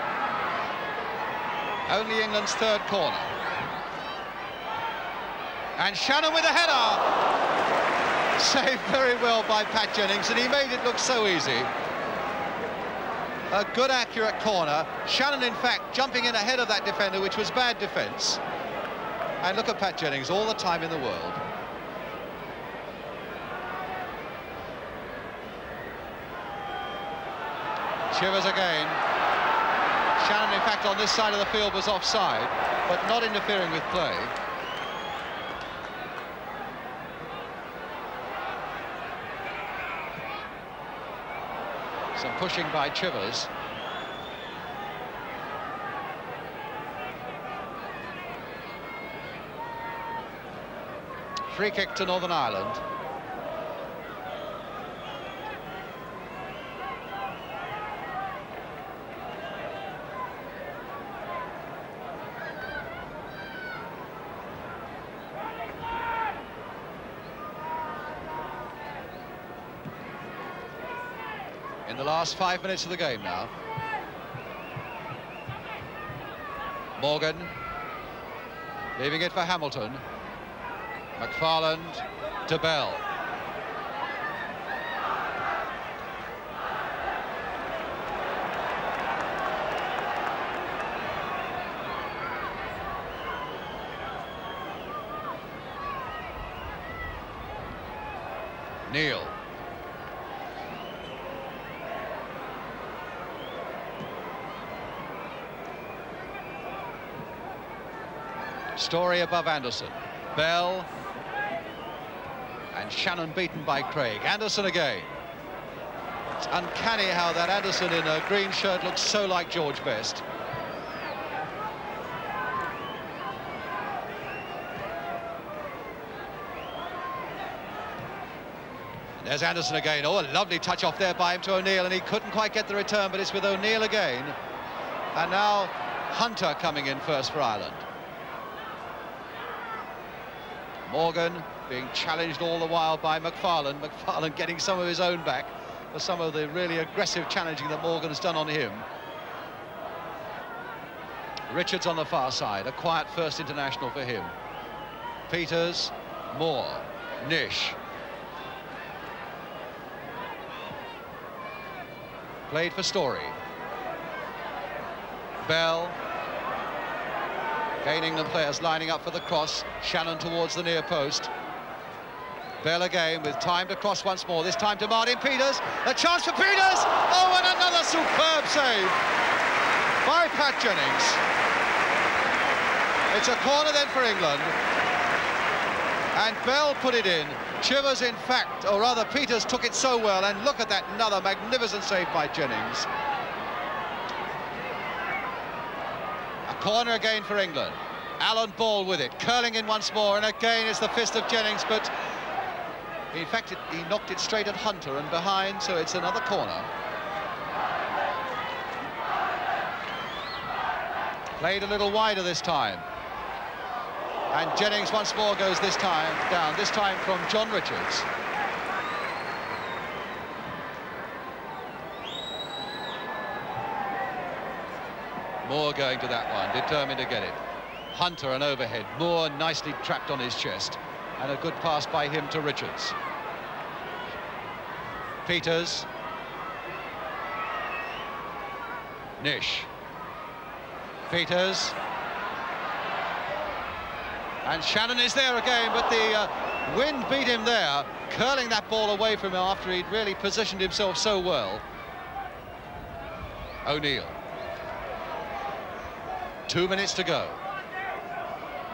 Only England's third corner. And Shannon with a header. Saved very well by Pat Jennings, and he made it look so easy. A good, accurate corner. Shannon, in fact, jumping in ahead of that defender, which was bad defence. And look at Pat Jennings, all the time in the world. Chivers again. Shannon, in fact, on this side of the field was offside, but not interfering with play. Some pushing by Chivers. Free kick to Northern Ireland. In the last 5 minutes of the game now. Morgan leaving it for Hamilton. McFarland to Bell. Neil. Story above Anderson. Bell. And Shannon beaten by Craig. Anderson again. It's uncanny how that Anderson in a green shirt looks so like George Best. And there's Anderson again. Oh, a lovely touch off there by him to O'Neill, and he couldn't quite get the return, but it's with O'Neill again. And now Hunter coming in first for Ireland. Morgan being challenged all the while by McFarland. McFarland getting some of his own back for some of the really aggressive challenging that Morgan's done on him. Richards on the far side, a quiet first international for him. Peters, Moore, Nish. Played for Story. Bell. Gaining the players lining up for the cross. Shannon towards the near post. Bell again with time to cross once more, this time to Martin Peters. A chance for Peters! Oh, and another superb save by Pat Jennings. It's a corner then for England. And Bell put it in. Chivers, in fact, or rather Peters took it so well, and look at that, another magnificent save by Jennings. A corner again for England. Alan Ball with it, curling in once more, and again it's the fist of Jennings, but in fact he knocked it straight at Hunter and behind, so it's another corner. Played a little wider this time. And Jennings once more goes this time down, this time from John Richards. Moore going to that one, determined to get it. Hunter an overhead, Moore nicely trapped on his chest, and a good pass by him to Richards. Peters. Nish. Peters. And Shannon is there again, but the Wind beat him there, curling that ball away from him after he'd really positioned himself so well. O'Neill. 2 minutes to go.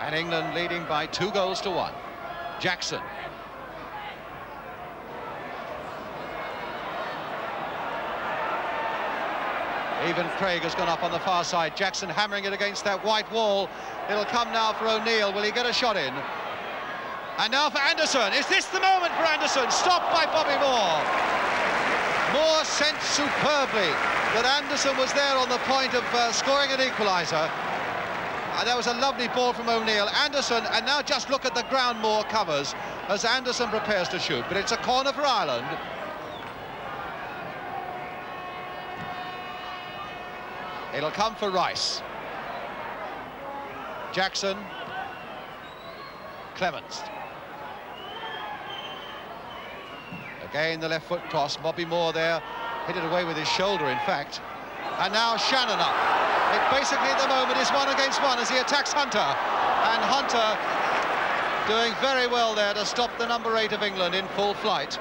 And England leading by 2-1. Jackson. Even Craig has gone up on the far side. Jackson hammering it against that white wall. It'll come now for O'Neill. Will he get a shot in? And now for Anderson. Is this the moment for Anderson? Stopped by Bobby Moore. Moore sent superbly, but Anderson was there on the point of scoring an equaliser. And that was a lovely ball from O'Neill. Anderson, and now just look at the ground Moore covers as Anderson prepares to shoot. But it's a corner for Ireland. It'll come for Rice. Jackson. Clements. Again, the left foot cross. Bobby Moore there, hit it away with his shoulder, in fact. And now Shannon up. It basically, at the moment, is 1 against 1 as he attacks Hunter. And Hunter doing very well there to stop the number 8 of England in full flight.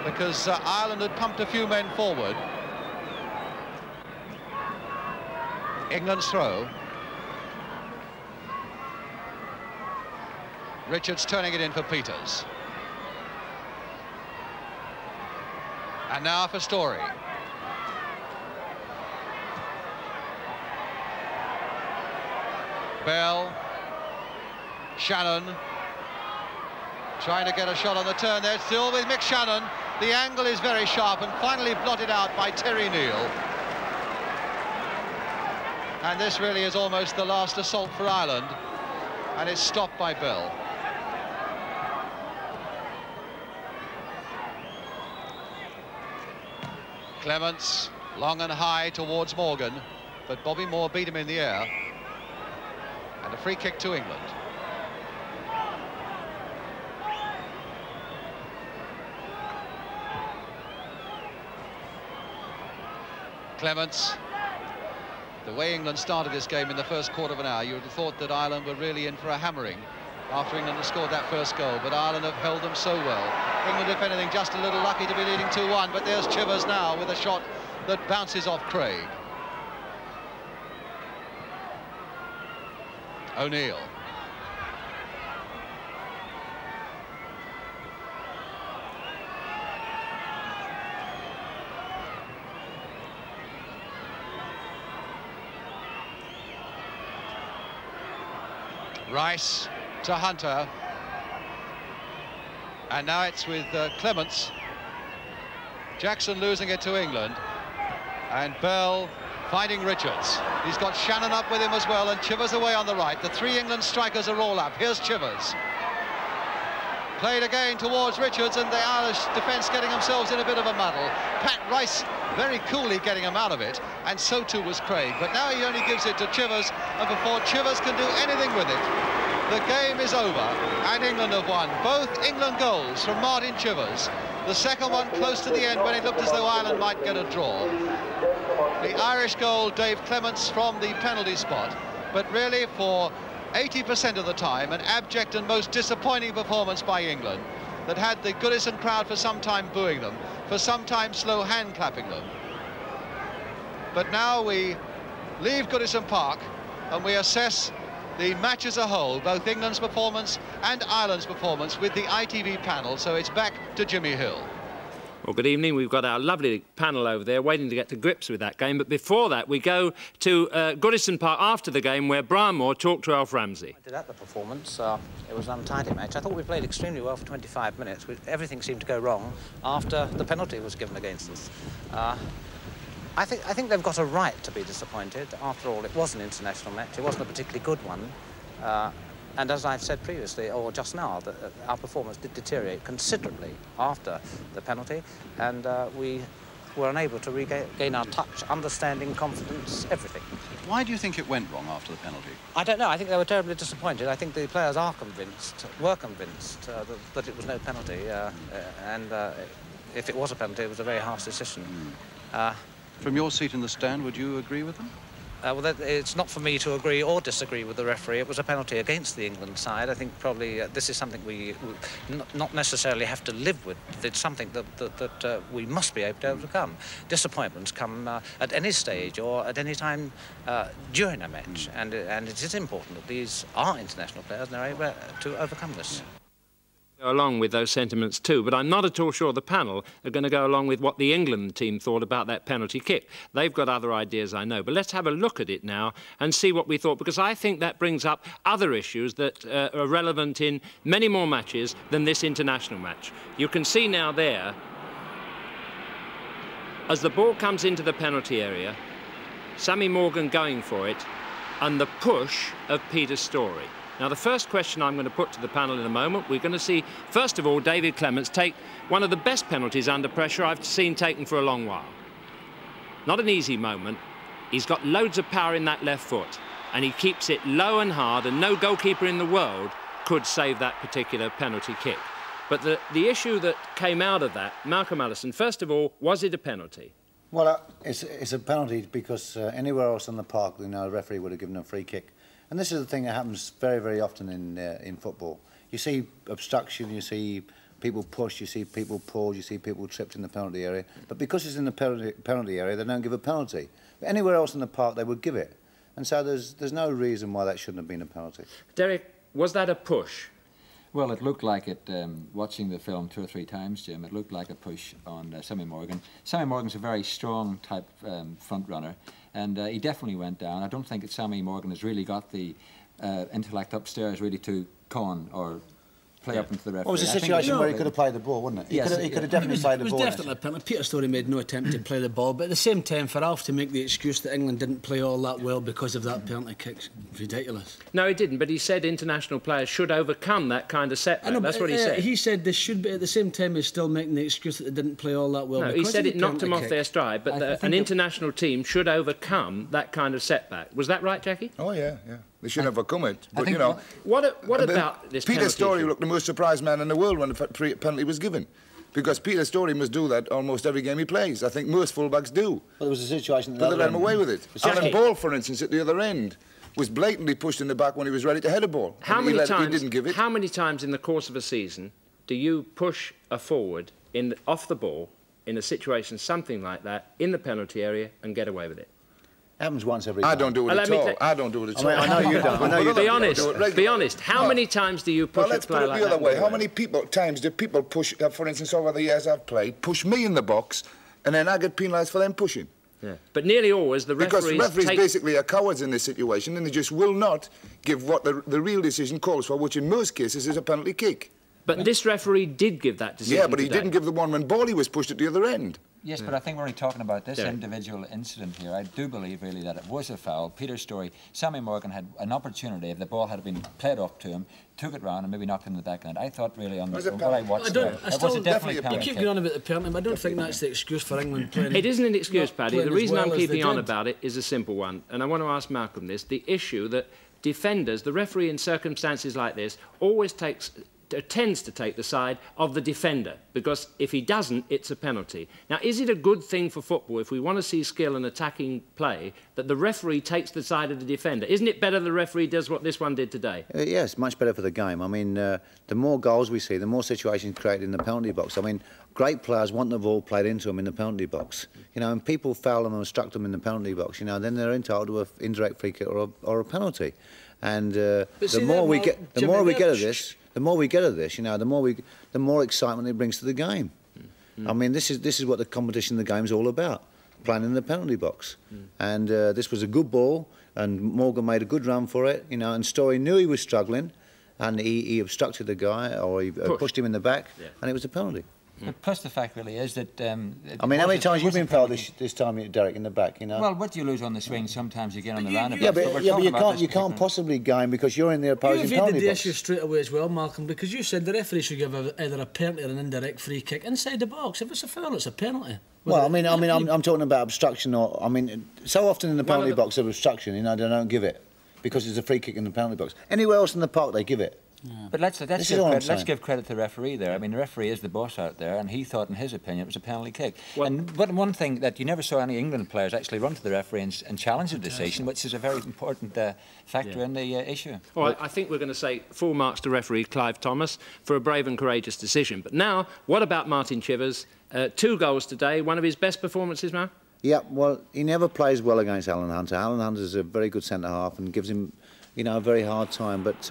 Because Ireland had pumped a few men forward. England's throw. Richards turning it in for Peters. And now for Story. Bell. Shannon. Trying to get a shot on the turn there, still with Mick Shannon. The angle is very sharp and finally blotted out by Terry Neal. And this really is almost the last assault for Ireland. And it's stopped by Bell. Clements, long and high towards Morgan, but Bobby Moore beat him in the air. And a free kick to England. Clements. The way England started this game in the first quarter of an hour, you would have thought that Ireland were really in for a hammering after England had scored that first goal, but Ireland have held them so well. England, if anything, just a little lucky to be leading 2-1, but there's Chivers now with a shot that bounces off Craig. O'Neill. Rice to Hunter. And now it's with Clements. Jackson losing it to England. And Bell finding Richards. He's got Shannon up with him as well, and Chivers away on the right. The 3 England strikers are all up. Here's Chivers. Played again towards Richards, and the Irish defence getting themselves in a bit of a muddle. Pat Rice very coolly getting him out of it, and so too was Craig. But now he only gives it to Chivers, and before Chivers can do anything with it, the game is over, and England have won. Both England goals from Martin Chivers. The second one close to the end when it looked as though Ireland might get a draw. The Irish goal, Dave Clements from the penalty spot. But really, for 80% of the time, an abject and most disappointing performance by England that had the Goodison crowd for some time booing them, for some time slow hand clapping them. But now we leave Goodison Park and we assess the match as a whole, both England's performance and Ireland's performance, with the ITV panel. So it's back to Jimmy Hill. Well, good evening. We've got our lovely panel over there waiting to get to grips with that game. But before that, we go to Goodison Park after the game, where Brian Moore talked to Alf Ramsey. I did at the performance. It was an untidy match. I thought we played extremely well for 25 minutes. Everything seemed to go wrong after the penalty was given against us. I think they've got a right to be disappointed. After all, it was an international match. It wasn't a particularly good one. And as I've said previously, or just now, our performance did deteriorate considerably after the penalty, and we were unable to regain our touch, understanding, confidence, everything. Why do you think it went wrong after the penalty? I don't know. I think they were terribly disappointed. I think the players were convinced that it was no penalty, and if it was a penalty, it was a very harsh decision. From your seat in the stand, would you agree with them? Well, it's not for me to agree or disagree with the referee. It was a penalty against the England side. I think probably this is something we not necessarily have to live with. It's something that we must be able to overcome. Disappointments come at any stage or at any time during a match, and it is important that these are international players and they're able to overcome this. Go along with those sentiments too, but I'm not at all sure the panel are going to go along with what the England team thought about that penalty kick. They've got other ideas, I know, but let's have a look at it now and see what we thought, because I think that brings up other issues that are relevant in many more matches than this international match. You can see now there, as the ball comes into the penalty area, Sammy Morgan going for it, and the push of Peter Storey. Now, the first question I'm going to put to the panel in a moment, we're going to see, first of all, David Clements take one of the best penalties under pressure I've seen taken for a long while. Not an easy moment. He's got loads of power in that left foot, and he keeps it low and hard, and no goalkeeper in the world could save that particular penalty kick. But the issue that came out of that, Malcolm Allison, first of all, was it a penalty? Well, it's a penalty because anywhere else in the park, you know, the referee would have given a free kick. And this is the thing that happens very, very often in football. You see obstruction, you see people push, you see people pull, you see people tripped in the penalty area. But because it's in the penalty area, they don't give a penalty. But anywhere else in the park, they would give it. And so there's no reason why that shouldn't have been a penalty. Derek, was that a push? Well, it looked like it, watching the film 2 or 3 times, Jim, it looked like a push on Sammy Morgan. Sammy Morgan's a very strong type front runner, and he definitely went down. I don't think that Sammy Morgan has really got the intellect upstairs really to con or play up into the referee. Well, it was a situation where he could have played the ball, wasn't it? Yes, he could have definitely played the ball. It was definitely a penalty. Peter Storey made no attempt to play the ball, but at the same time, for Alf to make the excuse that England didn't play all that well because of that penalty kick's ridiculous. No, he didn't, but he said international players should overcome that kind of setback. Know, that's what he said. He said they should, but at the same time he's still making the excuse that they didn't play all that well. No, he said it knocked them off their stride, but an international team should overcome that kind of setback. Was that right, Jackie? Oh, yeah. They should overcome it. But, you know... What about this penalty? Peter Storey looked the most surprised man in the world when the penalty was given. Because Peter Storey must do that almost every game he plays. I think most fullbacks do. Well, there was a situation... But they let him away with it. Alan Ball, for instance, at the other end, was blatantly pushed in the back when he was ready to head a ball. How many times, he didn't give it. How many times in the course of a season do you push a forward off the ball in a situation something like that in the penalty area and get away with it? Happens once every time. I don't do it at all. I don't do it at all. I know you don't. I know you don't. Be honest. How many times do you push a player like that? Let's put it the other way. How many times do people push, for instance, over the years I've played, push me in the box, and then I get penalised for them pushing? Yeah. But nearly always the referees... Because referees basically are cowards in this situation, and they just will not give what the real decision calls for, which in most cases is a penalty kick. But this referee did give that decision. Yeah, but he didn't give the one when Bally was pushed at the other end. Yes, but I think we're only talking about this individual incident here. I do believe, really, that it was a foul. Peter Storey, Sammy Morgan had an opportunity, if the ball had been played off to him, took it round and maybe knocked him in the back end. I thought, really, on what I watched there, it was definitely a penalty. You keep going on about the penalty, but I don't think that's the excuse for England playing. It isn't an excuse, Paddy. The reason I'm keeping on about it is a simple one, and I want to ask Malcolm this. The issue that defenders, the referee in circumstances like this, always tends to take the side of the defender, because if he doesn't, it's a penalty. Now, is it a good thing for football, if we want to see skill and attacking play, that the referee takes the side of the defender? Isn't it better the referee does what this one did today? Yes, much better for the game. I mean, the more goals we see, the more situations created in the penalty box. I mean, great players want the ball played into them in the penalty box. You know, and people foul them and obstruct them in the penalty box, you know, then they're entitled to an indirect free kick or a penalty. And the more we get of this, you know, the more excitement it brings to the game. I mean, this is what the competition, the game's all about, playing in the penalty box. And this was a good ball, and Morgan made a good run for it, you know. And Storey knew he was struggling, and he obstructed the guy, or he pushed him in the back, and it was a penalty. But plus the fact really is that... I mean, how many times you've been fouled this time, Derek, in the back, you know? Well, what do you lose on the swing? Sometimes you get on the roundabout. Yeah, but you can't possibly game because you're in the opposing penalty box. You evaded the issue straight away as well, Malcolm, because you said the referee should give either a penalty or an indirect free kick inside the box. If it's a foul, it's a penalty. Well, I'm talking about obstruction, or I mean, so often in the penalty box of obstruction, you know, they don't give it because it's a free kick in the penalty box. Anywhere else in the park, they give it. But let's give credit to the referee there. Yeah. I mean, the referee is the boss out there, and he thought, in his opinion, it was a penalty kick. Well, But one thing that you never saw any England players actually run to the referee and challenge the decision, which is a very important factor in the issue. All right, I think we're going to say full marks to referee Clive Thomas for a brave and courageous decision. But now, what about Martin Chivers? 2 goals today, one of his best performances, Mark? Yeah, well, he never plays well against Alan Hunter. Alan Hunter is a very good centre-half and gives him, you know, a very hard time. But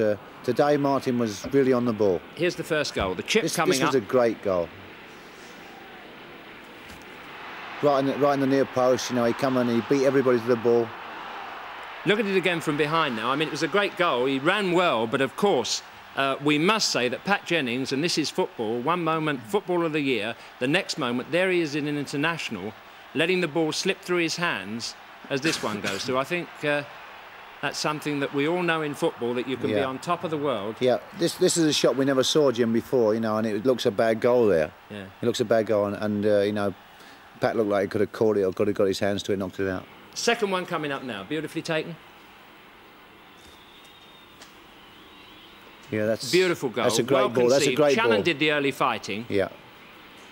today, Martin was really on the ball. Here's the first goal. The chip coming up. This was a great goal. Right in the near post, you know, he come and he beat everybody to the ball. Look at it again from behind now. I mean, it was a great goal. He ran well, but of course, we must say that Pat Jennings, and this is football, one moment Footballer of the Year, the next moment, there he is in an international, letting the ball slip through his hands as this one goes through. I think that's something that we all know in football, that you can be on top of the world. Yeah, this is a shot we never saw, Jim, before, you know, and it looks a bad goal there. Yeah. It looks a bad goal, and you know, Pat looked like he could have caught it or could have got his hands to it and knocked it out. Second one coming up now, beautifully taken. Yeah, that's beautiful goal. That's a great well ball. That's a great ball. Shannon did the early fighting. Yeah.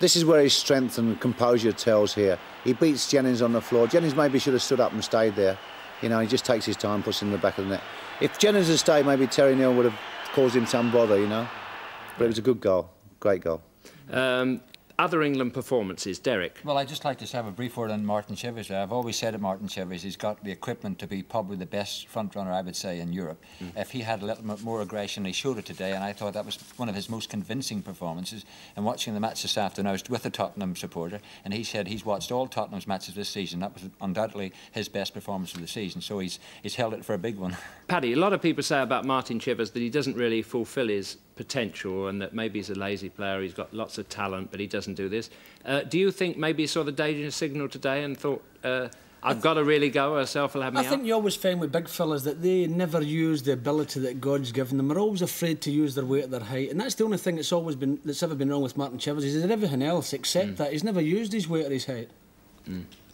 This is where his strength and composure tells here. He beats Jennings on the floor. Jennings maybe should have stood up and stayed there. You know, he just takes his time, puts him in the back of the net. If Jennings had stayed, maybe Terry Neal would have caused him some bother, you know. But it was a good goal. Great goal. Other England performances, Derek? Well, I'd just like to have a brief word on Martin Chivers. I've always said that Martin Chivers, he's got the equipment to be probably the best front runner, I would say, in Europe. If he had a little bit more aggression, he showed it today, and I thought that was one of his most convincing performances. And watching the match this afternoon, I was with a Tottenham supporter, and he said he's watched all Tottenham's matches this season. That was undoubtedly his best performance of the season, so he's held it for a big one. Paddy, a lot of people say about Martin Chivers that he doesn't really fulfil his potential and that maybe he's a lazy player, he's got lots of talent, but he doesn't do this. Do you think maybe he saw the danger signal today and thought, I've got to really go, or Self will have me out? I think you always find with big fellas that they never use the ability that God's given them. They're always afraid to use their weight at their height, and that's the only thing that's ever been wrong with Martin Chivers. He did everything else except that. He's never used his weight at his height.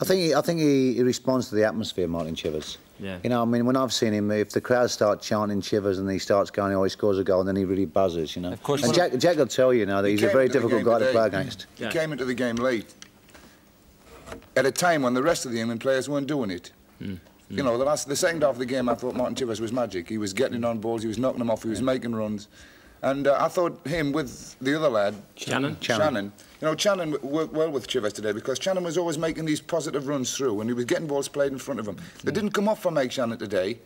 I think he responds to the atmosphere, Martin Chivers. Yeah. You know, I mean, when I've seen him, if the crowd start chanting Chivers and he starts going, oh, he scores a goal, and then he really buzzes, you know. Of course. And Jack will tell you now that he's a very difficult guy to play against. He came into the game late, at a time when the rest of the England players weren't doing it. You know, the second half of the game, I thought Martin Chivers was magic. He was getting on balls, he was knocking them off, he was making runs. And I thought him with the other lad, Shannon. You know, Shannon worked well with Chivers today because Shannon was always making these positive runs through and he was getting balls played in front of him. They didn't come off for Mike Shannon today,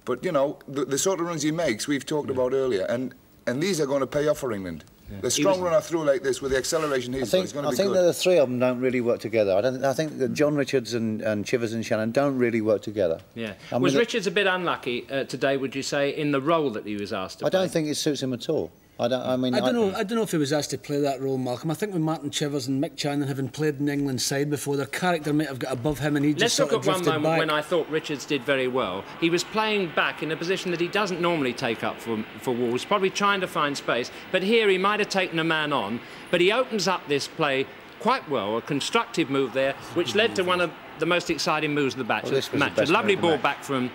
but, you know, the sort of runs he makes, we've talked about earlier, and these are going to pay off for England. The strong runner through like this with the acceleration he's got is going to be good. I think that the three of them don't really work together. I think that John Richards and Chivers and Shannon don't really work together. Yeah. Was Richards a bit unlucky today, would you say, in the role that he was asked to play? I don't think it suits him at all. I don't know if he was asked to play that role, Malcolm. I think with Martin Chivers and Mick Channon having played in the England side before, their character might have got above him and he just sort of drifted back. Let's look at one moment when I thought Richards did very well. He was playing back in a position that he doesn't normally take up for Wolves, probably trying to find space. But here he might have taken a man on, but he opens up this play quite well, a constructive move there, which led to one of the most exciting moves of the match. A lovely ball back from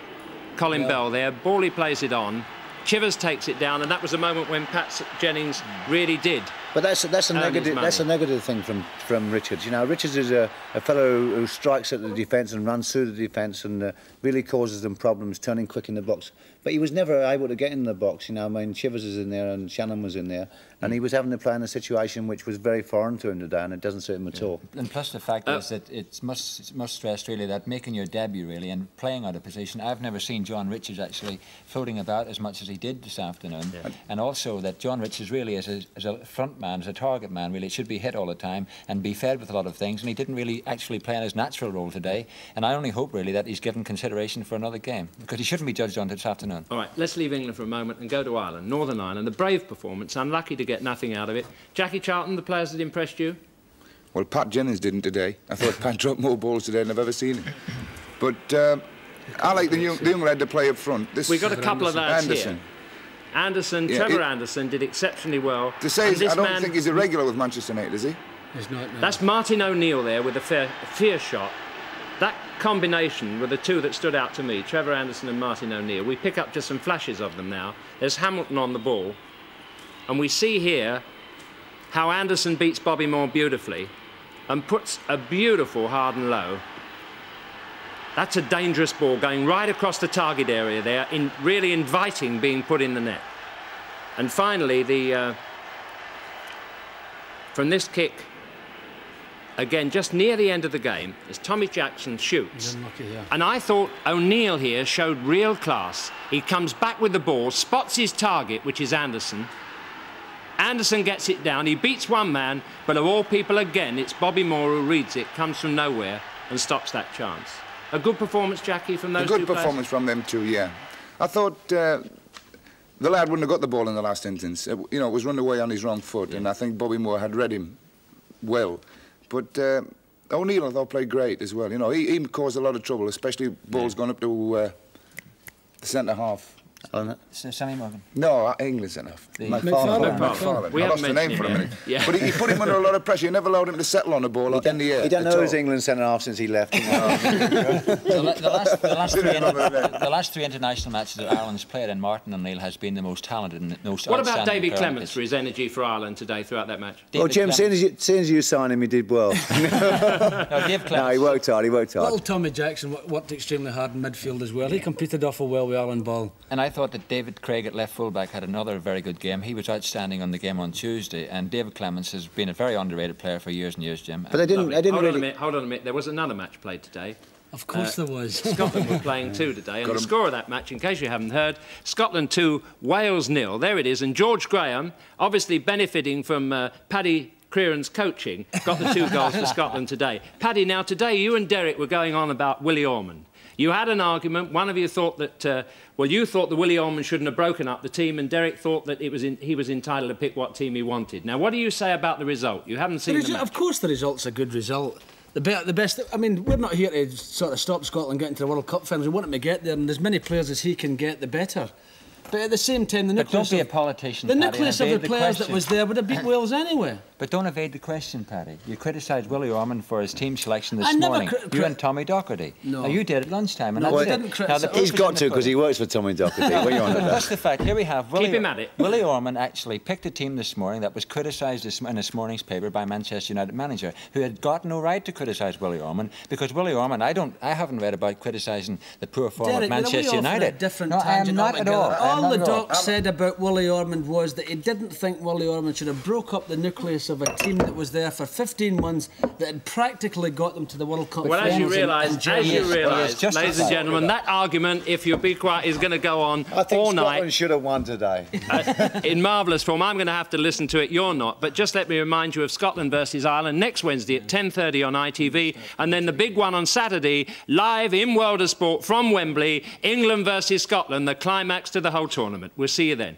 Colin Bell there. Bally plays it on. Chivers takes it down, and that was a moment when Pat Jennings really did. But that's a negative. That's a negative thing from Richards. You know, Richards is a fellow who strikes at the defence and runs through the defence and really causes them problems, turning quick in the box. But he was never able to get in the box. You know, I mean, Chivers is in there and Shannon was in there, and he was having to play in a situation which was very foreign to him today, and it doesn't suit him at all. And plus the fact is that it must stress really that making your debut really and playing out of position. I've never seen John Richards actually floating about as much as he did this afternoon, and also that John Richards really as a front man, as a target man, really should be hit all the time and be fed with a lot of things, and he didn't really actually play in his natural role today. And I only hope really that he's given consideration for another game because he shouldn't be judged on this afternoon. All right, let's leave England for a moment and go to Ireland, Northern Ireland. The brave performance, unlucky to get nothing out of it. Jackie Charlton, the players that impressed you? Well, Pat Jennings didn't today. I thought Pat dropped more balls today than I've ever seen him. But I like the young lad to play up front. We've got a couple of lads here. Anderson, Trevor Anderson did exceptionally well. To say, I don't think he's a regular with Manchester United, is he? He's not. No. That's Martin O'Neill there with a fierce shot. That combination were the two that stood out to me, Trevor Anderson and Martin O'Neill. We pick up just some flashes of them now. There's Hamilton on the ball. And we see here how Anderson beats Bobby Moore beautifully and puts a beautiful hard and low. That's a dangerous ball going right across the target area there, really inviting being put in the net. And finally, from this kick, again, just near the end of the game, as Tommy Jackson shoots. Unlucky, yeah. And I thought O'Neill here showed real class. He comes back with the ball, spots his target, which is Anderson. Anderson gets it down, he beats one man, but of all people, again, it's Bobby Moore who reads it, comes from nowhere and stops that chance. A good performance, Jackie, from those two players? A good performance from them too, yeah. I thought the lad wouldn't have got the ball in the last instance. You know, it was run away on his wrong foot, yeah. And I think Bobby Moore had read him well. But O'Neill, I thought, played great as well. You know, he caused a lot of trouble, especially balls going up to the centre-half. Sammy Morgan? No, England centre-half. McFarlane. I lost the name for a minute. Yeah. But he put him under a lot of pressure. He never allowed him to settle on the ball in the air. He don't know his England centre-half since he left. The last three international matches that Ireland's played in, Martin O'Neill has been the most talented and most What about outstanding David player. Clements for his energy for Ireland today throughout that match? Well, Jim, seeing as you signed him, he did well. No, Dave Clements. No, he worked hard, Little Tommy Jackson worked extremely hard in midfield as well. He competed awful well with Alan Ball. And I thought that David Craig at left fullback had another very good game. He was outstanding on the game on Tuesday, and David Clements has been a very underrated player for years and years, Jim. But Hold on a minute. There was another match played today. Of course there was. Scotland were playing too today, and the score of that match, in case you haven't heard, Scotland 2, Wales 0. There it is, and George Graham, obviously benefiting from Paddy Creran's coaching, got the 2 goals for Scotland today. Paddy, now today you and Derek were going on about Willie Ormond. You had an argument. One of you thought that, well, you thought that Willie Ormond shouldn't have broken up the team, and Derek thought that he was entitled to pick what team he wanted. Now, what do you say about the result? You haven't seen the match. Of course the result's a good result. The best... I mean, we're not here to sort of stop Scotland getting to the World Cup finals. We want him to get there, and as many players as he can get, the better. But at the same time, the nucleus... But don't be a politician, The Paddy, nucleus of the players that was there would have beat Wales anyway. But don't evade the question, Paddy. You criticised Willie Ormond for his team selection this morning. You and Tommy Docherty. No. Now, you did at lunchtime, and No, I that's didn't it. He's got to, because he works for Tommy Docherty. What are you on about? That's the fact. Here we have Willie, Keep him at it. Willie Ormond actually picked a team this morning that was criticised in this morning's paper by Manchester United manager, who had got no right to criticise Willie Ormond, because Willie Ormond, I haven't read about criticising the poor form of Manchester United. No, I am not at all. All the doc said about Willie Ormond was that he didn't think Willie Ormond should have broke up the nucleus of a team that was there for 15 months that had practically got them to the World Cup. Well, as you realise, ladies and gentlemen, that argument, if you'll be quiet, is going to go on all night. I think Scotland should have won today. In marvellous form. I'm going to have to listen to it. You're not. But just let me remind you of Scotland versus Ireland next Wednesday at 10:30 on ITV, and then the big one on Saturday, live in World of Sport from Wembley, England versus Scotland, the climax to the whole tournament. We'll see you then.